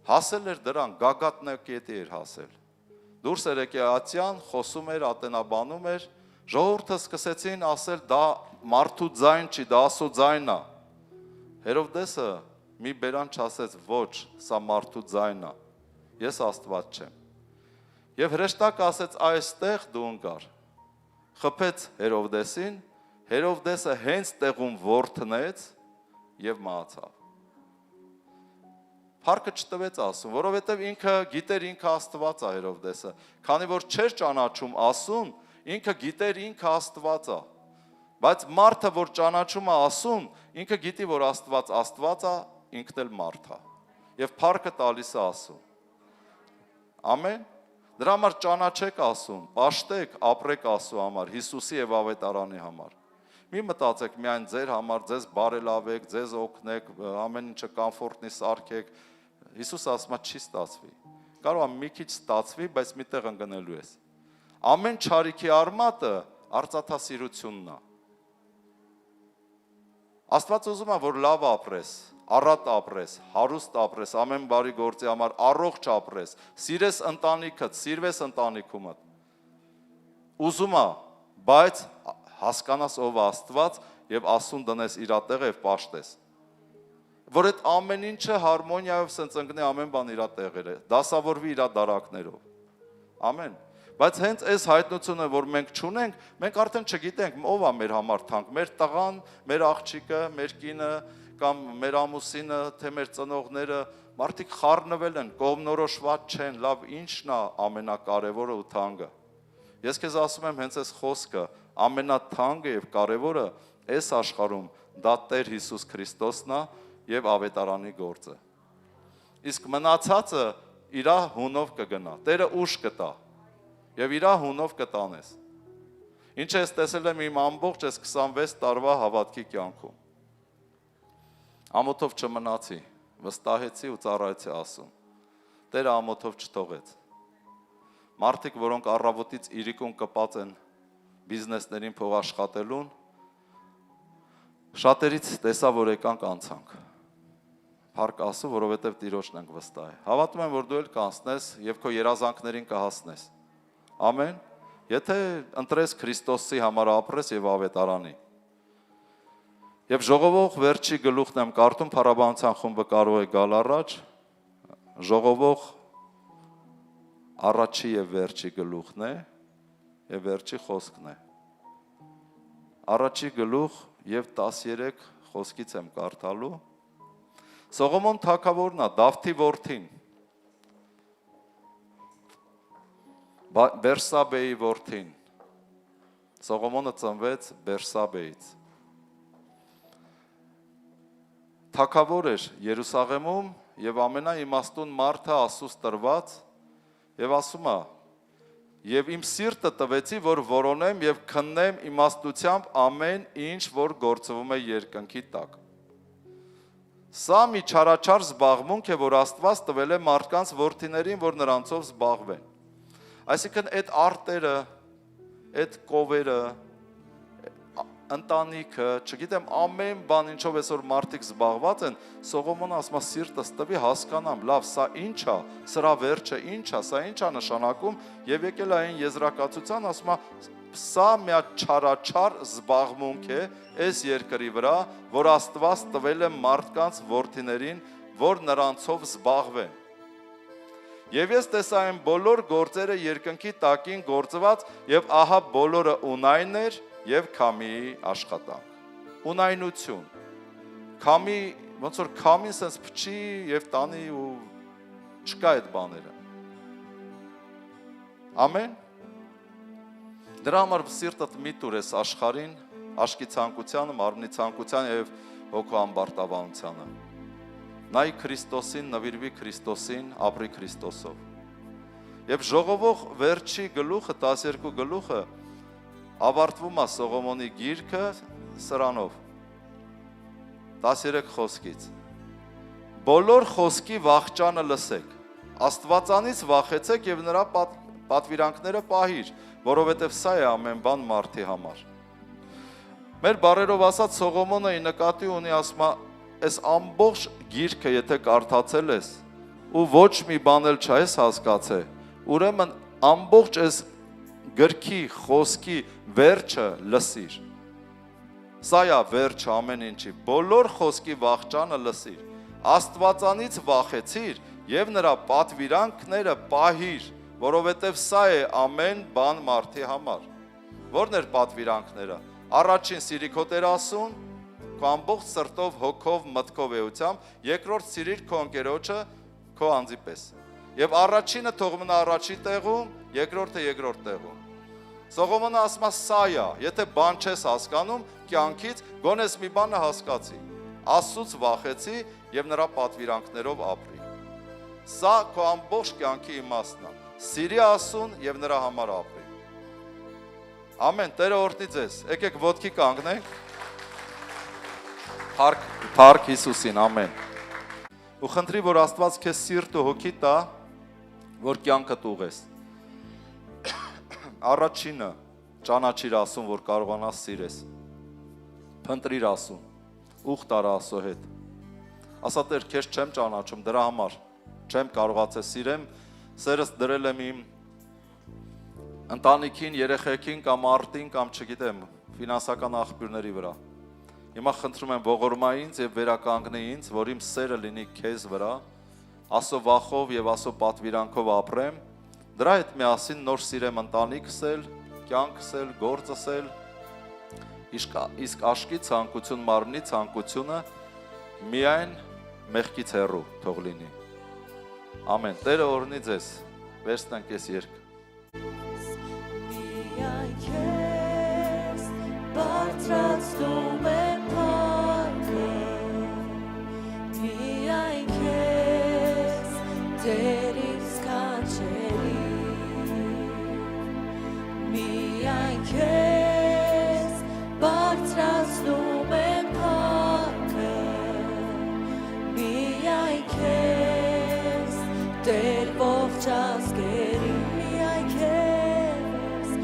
Հասել էր դրան, գագաթնակետի էր հասել։ Դուրս էր եկել Ատյան, խոսում էր, ատենաբանում էր, ժողովուրդը սկսեցին ասել, դա մարդու ձայն չի, դա Աստծո ձայնն է։ Հերովդեսը մի բերան չասեց, ոչ, սա մարդու ձայնն է, ես Աստված չեմ։ Եվ հրեշտակը ասեց, այստեղ դու ընկար։ Խփեց Հերովդեսին, Հերովդեսը հենց տեղում ворթնեց եւ մահացավ։ Փառքը չտվեց ասում, որովհետև ինքը գիտեր ինքը Աստված է Հերովդեսը, քանի որ չէր ճանաչում ասում, ինքը գիտեր ինքը Աստված է։ Բայց մարդը, որ ճանաչում է ասում, ինքը գիտի, որ Աստված է, ինքն էլ մարդ է։ Եվ փառքը տալիս է ասում։ Ամեն։ Դրա համար ճանաչեք ասում, պաշտեք, ապրեք ասու համար, Հիսուսի եւ ավետարանի համար։ Մի մտածեք միայն ձեր համար, ձեզ բարելավեք, ձեզ օգնեք, ամեն ինչը կոմֆորտնի սարքեք։ Հիսուս ասում է չի ստացվի։ Կարող է մի քիչ ստացվի, բայց միտեղ ընկնելու ես։ Ամեն չարիքի արմատը արծաթասիրությունն է։ Աստված ուզում է, որ լավ ապրես, առատ ապրես, հարուստ ապրես, ամեն բարի գործի համար առողջ ապրես, սիրես ընտանիքդ, սիրվես ընտանիքումդ։ Ուզում է, բայց հասկանաս ով է Աստված եւ ասուն դնես իր տեղը եւ պաշտես։ Որ այդ ամեն ինչը հարմոնիայով սենց ընկնի ամեն բան իր տեղերը, դասավորվի իր դարակներով։ Ամեն։ Բայց հենց այս հայտնությունը, որ մենք չունենք, մենք արդեն չգիտենք ով է մեր համար թանկ, մեր տղան, մեր աղջիկը, մեր կինը կամ մեր ամուսինը, թե մեր ծնողները, մարդիկ խառնվել են, կողմնորոշված չեն, լավ ինչն է ամենակարևորը ու թանկը։ Ես քեզ ասում եմ հենց այս խոսքը, ամենաթանկը եւ կարևորը այս աշխարհում դա Տեր Հիսուս Քրիստոսն է եւ ավետարանի գործը։ Իսկ մնացածը իր հունով կգնա, Տերը ուժ կտա եւ իր հունով կտանես։ Ինչ ես տեսել եմ իմ ամբողջ այս 26 տարվա հավատքի կյանքում։ Ամոթով չմնացի, վստահեցի ու ծառայեցի ասում։ Տերը ամոթով չթողեց։ Մարդիկ, որոնք առավոտից իրիկուն կպած են բիզնեսներին փող աշխատելուն, շատերից տեսա, որ եկանք անցանք։ Փառք Աստծո, որովհետև Տիրոջն ենք վստահ։ Հավատում եմ, որ դու էլ կանցնես եւ քո երազանքներին կհասնես։ Ամեն։ Եթե ընտրես Քրիստոսի համար ապրես եւ ավետարանի։ Եվ ժողովող վերջի գլուխն եմ կարդում, փառաբանության խումբը կարող է գալ առաջ։ Ժողովող առաջի եւ վերջի գլուխն է եւ վերջի խոսքն է։ Առաջի գլուխ եւ 13 խոսքից եմ կարդալու։ Սողոմոն թագավորն է, Դավթի որդին, Բերսաբեի որդին։ Սողոմոնը ծնվեց Բերսաբեից։ Թագավոր էր Երուսաղեմում եւ ամենաիմաստուն մարդը Աստծուց տրված եւ ասում է. «Եվ իմ սիրտը տվեցի, որ որոնեմ եւ քննեմ իմաստությամբ ամեն ինչ, որ գործվում է երկնքի տակ»։ Սա մի չարաչար զբաղմունք է, որ Աստված տվել է մարդկանց որդիներին, որ նրանցով զբաղվեն։ Այսինքն այդ արտերը, այդ կովերը, ընտանիքը, չգիտեմ, ամեն բան ինչով այսօր մարդիկ զբաղված են, Սողոմոնը ասում է սիրտս տվի հասկանամ, լավ, սա ինչ է, սրա վերջը ինչ է, սա ինչ է նշանակում, եւ եկել այն եզրակացության, ասում է սա մի չարաչար զբաղմունք է այս երկրի վրա, որ Աստված տվել է մարդկանց որդիներին, որ նրանցով զբաղվեն։ Եվ ես տեսա այն բոլոր գործերը երկնքի տակին գործված, եւ ահա բոլորը ունայն էր եւ քամի աշխատանք։ Ունայնություն։ Քամի, ոնց որ քամին sense փչի եւ տանի ու չկա այդ բաները։ Ամեն։ Դրա համար սիրտդ մի տուր ես աշխարհին, աշկի ցանկությանը, մարմնի ցանկությանը եւ հոգու ամբարտավանությանը։ Նայ Քրիստոսին, նվիրվի Քրիստոսին, ապրի Քրիստոսով։ Եվ ժողովող վերջի գլուխը, 12 գլուխը ավարտվում է Սողոմոնի գիրքը սրանով 13 խոսքից։ Բոլոր խոսքի վախճանը լսեք, Աստվածանից վախեցեք եւ նրա պատվիրանքները պահիր, որովհետեւ սա է ամեն բան մարդի համար։ Մեր բարերով ասած Սողոմոնը նկատի ունի, ասում է, այս ամբողջ գիրքը եթե կարդացել ես ու ոչ մի բան էլ չես հասկացել, ուրեմն ամբողջ այս գրքի խոսքի վերջը լսիր։ Սա է վերջը ամեն ինչի, բոլոր խոսքի վախճանը լսիր, Աստվածանից վախեցիր եւ նրա պատվիրանքները պահիր, որովհետեւ սա է ամեն բան մարդի համար։ Որն էր պատվիրանքները։ Առաջին սիրի քո Տեր Աստծուն, քո ամբողջ սրտով, հոգով, մտքով, էությամբ, երկրորդ սիրիր քո ընկերոջը քո անձի պես։ Եվ առաջինը թող մնա առաջի տեղում, երկրորդը երկրորդ տեղում։ Սողոմոնը ասում է սա է, եթե բան չես հասկանում, կյանքից գոնես մի բանը հասկացի։ Աստծուց վախեցի եւ նրա պատվիրանքներով ապրի։ Սա քո ամբողջ կյանքի իմաստն է։ Սիրի Աստծուն եւ նրա համար ապրի։ Ամեն, Տերը օրհնի ձեզ։ Եկեք ոտքի կանգնենք։ Փառք Հիսուսին, ամեն։ Ու խնդրի, որ Աստված քեզ սիրտ ու հոգի տա, որ կյանքդ ուղես։ Առաջինը ճանաչիր Աստծուն, որ կարողանաս սիրես։ Փնտրիր Աստծուն, ուխտ արա Աստծո հետ։ Ասա Տեր, քեզ չեմ ճանաչում, դրա համար չեմ կարողացել սիրեմ, սերս դրել եմ իմ ընտանիքին, երեխեքին կամ արտին կամ չգիտեմ, ֆինանսական աղբյուրների վրա։ Հիմա խնդրում եմ ողորմա ինձ եւ վերականգնի ինձ, որ իմ սերը լինի քեզ վրա, Աստծո վախով եւ Աստծո պատվիրանքով ապրեմ, դրա հետ միասին նոր սիրեմ ընտանիքս էլ, կյանքս էլ, գործս էլ, իսկ աշկի ցանկություն, մարմնի ցանկությունը միայն մեղքից հեռու թող լինի։ Ամեն։ Տերը օրհնի ձեզ։ Վերցնենք այս երգը։ Միայն քեզ բարձրացնում եմ փառքը, միայն քեզ Տեր ինձ կանչելի, միայն քեզ բարձրացնում եմ փառքը, միայն քեզ Տեր ողջ ազգերի, միայն քեզ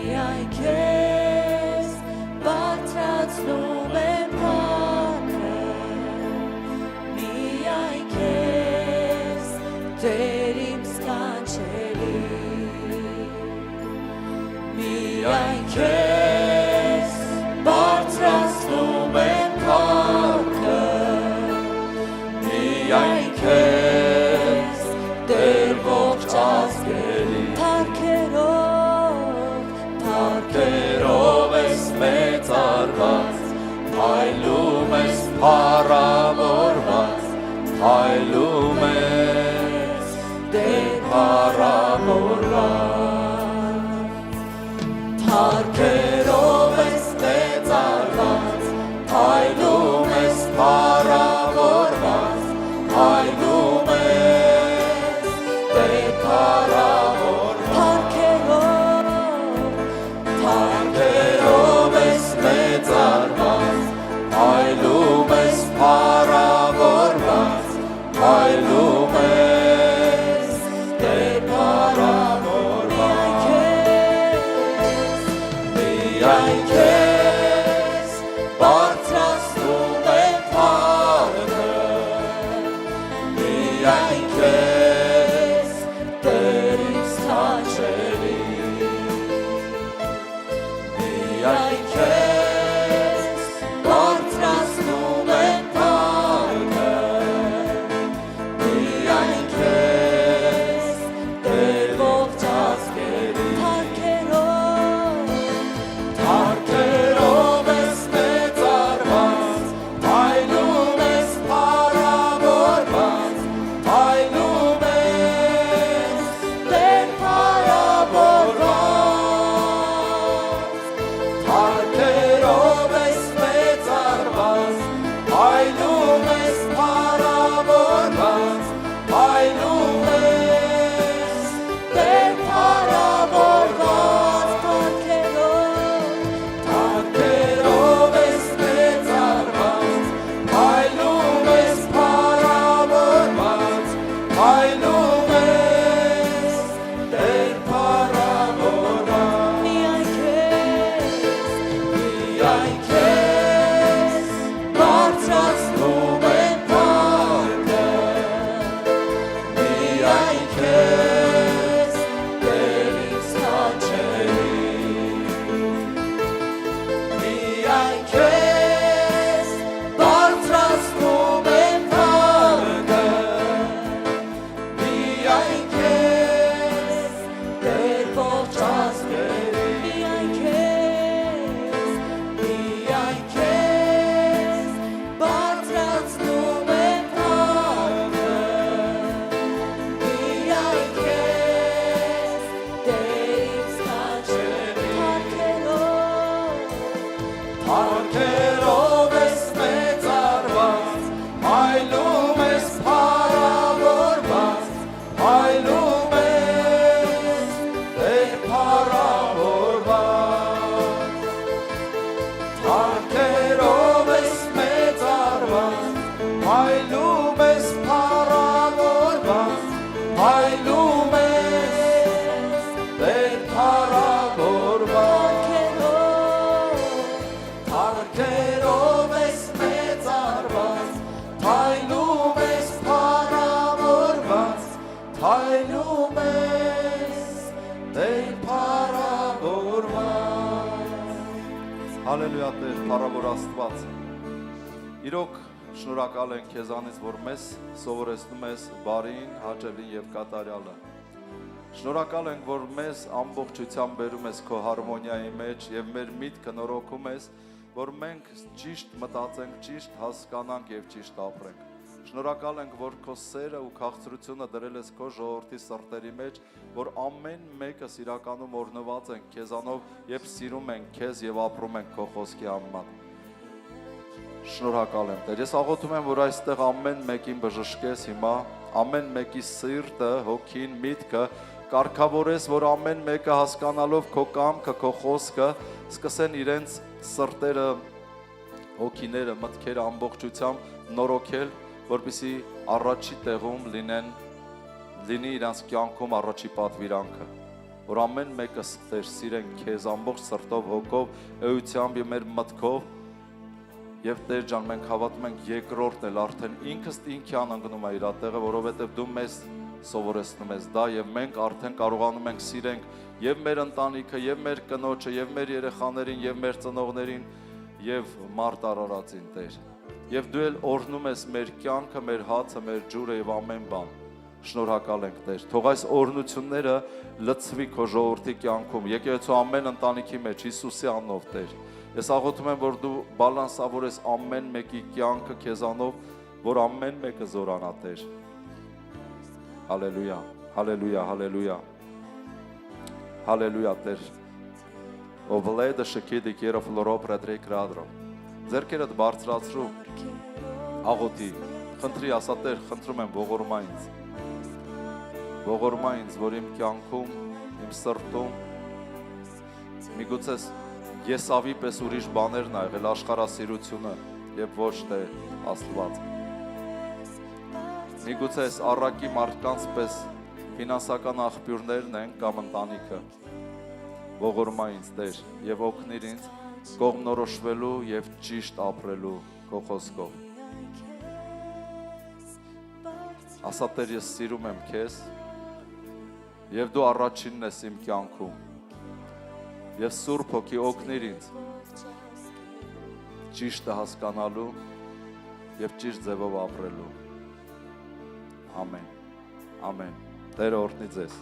միայն քեզ բարձրացնում եմ փառքը, միայն քեզ Տեր իմ սքանչելի, միայն քեզ բարձրացնում եմ փառքը, միայն քեզ Տեր ողջ ազգերի, փառքերով ես մեծարված, փայլում ես փառավորված, փայլում ես Տեր փառավորված, փառքերով ես մեծարված, փայլում ես փառավորված, փայլում ես Տեր փառավորված, փառքերով ես մեծարված, փայլում ես փառավորված, փայլում ես Տեր փառավորված, միայն քեզ բարձրացնում եմ փառքը, միայն քեզ Տեր իմ սքանչելի, միայն քեզ բարձրացնում եմ փառքը, միայն քեզ Տեր ողջ ազգերի, փառքերով ես մեծարված, փայլում ես փառավորված, փայլում ես Տեր փառավորված, փառքերով ես մեծարված, փայլում ես փառավորված, փայլում ես Տեր փառավորված, փառքերով ես մեծարված, փայլում ես փառավորված, փայլում ես Տեր փառավորված, միայն քեզ բարձրացնում եմ փառքը, միայն քեզ Տեր իմ սքանչելի, միայն քեզ բարձրացնում եմ փառքը, միայն քեզ Տեր ողջ ազգերի, միայն քեզ բարձրացնում եմ փառքը, միայն քեզ Տեր իմ սքանչելի, փառքերով ես մեծարված, փայլում ես փառավորված, փայլում ես Տեր փառավորված, փառքերով ես մեծարված, փայլում ես փառավորված, փայլում ես Տեր փառավորված, փառքերով ես մեծարված, փայլում ես փառավորված, փայլում ես Տեր փառավորված, Հալելույա Տեր փառավոր Աստված, իրոք շնորհակալ ենք քեզանից, որ մեզ սովորեցնում ես բարին, հաճելին եւ կատարյալը, շնորհակալ ենք, որ մեզ ամբողջությամբ բերում ես քո հարմոնիայի մեջ եւ մեր միտքը նորոգում ես, որ մենք ճիշտ մտածենք, ճիշտ հասկանանք եւ ճիշտ ապրենք, շնորհակալ ենք, որ քո սերը ու քաղցրությունը դրել ես քո ժողովրդի սրտերի մեջ, որ ամեն մեկս իրականում օրհնված ենք քեզանով եւ սիրում ենք քեզ եւ ապրում ենք քո խոսքի անմատ, շնորհակալ եմ Տեր, ես աղոթում եմ, որ այստեղ ամեն մեկին բժշկես հիմա, ամեն մեկի սիրտը, հոգին, միտքը կարգավորես, որ ամեն մեկը հասկանալով քո կամքը, քո խոսքը, սկսեն իրենց սրտերը, հոգիները, մտքերը ամբողջությամբ նորոգել, որպեսզի առաջի տեղում լինի իրանց կյանքում առաջի պատվիրանքը, որ ամեն մեկս Տեր սիրենք քեզ ամբողջ սրտով, հոգով, էությամբ եւ մեր մտքով եւ Տեր ջան մենք հավատում ենք երկրորդն էլ արդեն ինքս ինքյան ընկնում է իր տեղը, որովհետեւ դու մեզ սովորեցնում ես դա եւ մենք արդեն կարողանում ենք սիրենք եւ մեր ընտանիքը եւ մեր կնոջը եւ մեր երեխաներին եւ մեր ծնողներին եւ մարդ արարածին Տեր եւ դու էլ օրհնում ես մեր կյանքը, մեր հացը, մեր ջուրը եւ ամեն բան շնորհակալ ենք Տեր թող այս օրհնությունները լցվի քո ժողովրդի կյանքում եկեղեցու ամեն ընտանիքի մեջ Հիսուսի անունով Տեր ես աղոթում եմ որ դու բալանսավորես ամեն մեկի կյանքը քեզանով որ ամեն մեկը զորանա Տեր Հալելույա հալելույա հալելույա հալելույա Տեր Ovleda շքիդի կերով լորո պրեդրեկ ռադրո ձերքերդ բարձրացրու աղոթի խնդրի ասա Տեր խնդրում եմ ողորմա ինձ որ իմ կյանքում իմ սրտում միգուցե Եսավի պես ուրիշ բաներն ա եղել աշխարհասիրությունը եւ ոչ թե Աստված միգուցե այս առակի մարդկանց պես ֆինանսական աղբյուրներն են կամ ընտանիքը ողորմա ինձ Տեր եւ օգնիր ինձ կողմնորոշվելու եւ ճիշտ ապրելու քո խոսքով ասա Տեր ես սիրում եմ քեզ եւ դու առաջինն ես իմ կյանքում եւ Սուրբ Հոգի օգնիր ինձ ճիշտը հասկանալու եւ ճիշտ ձևով ապրելու ամեն ամեն Տերը օրհնի ձեզ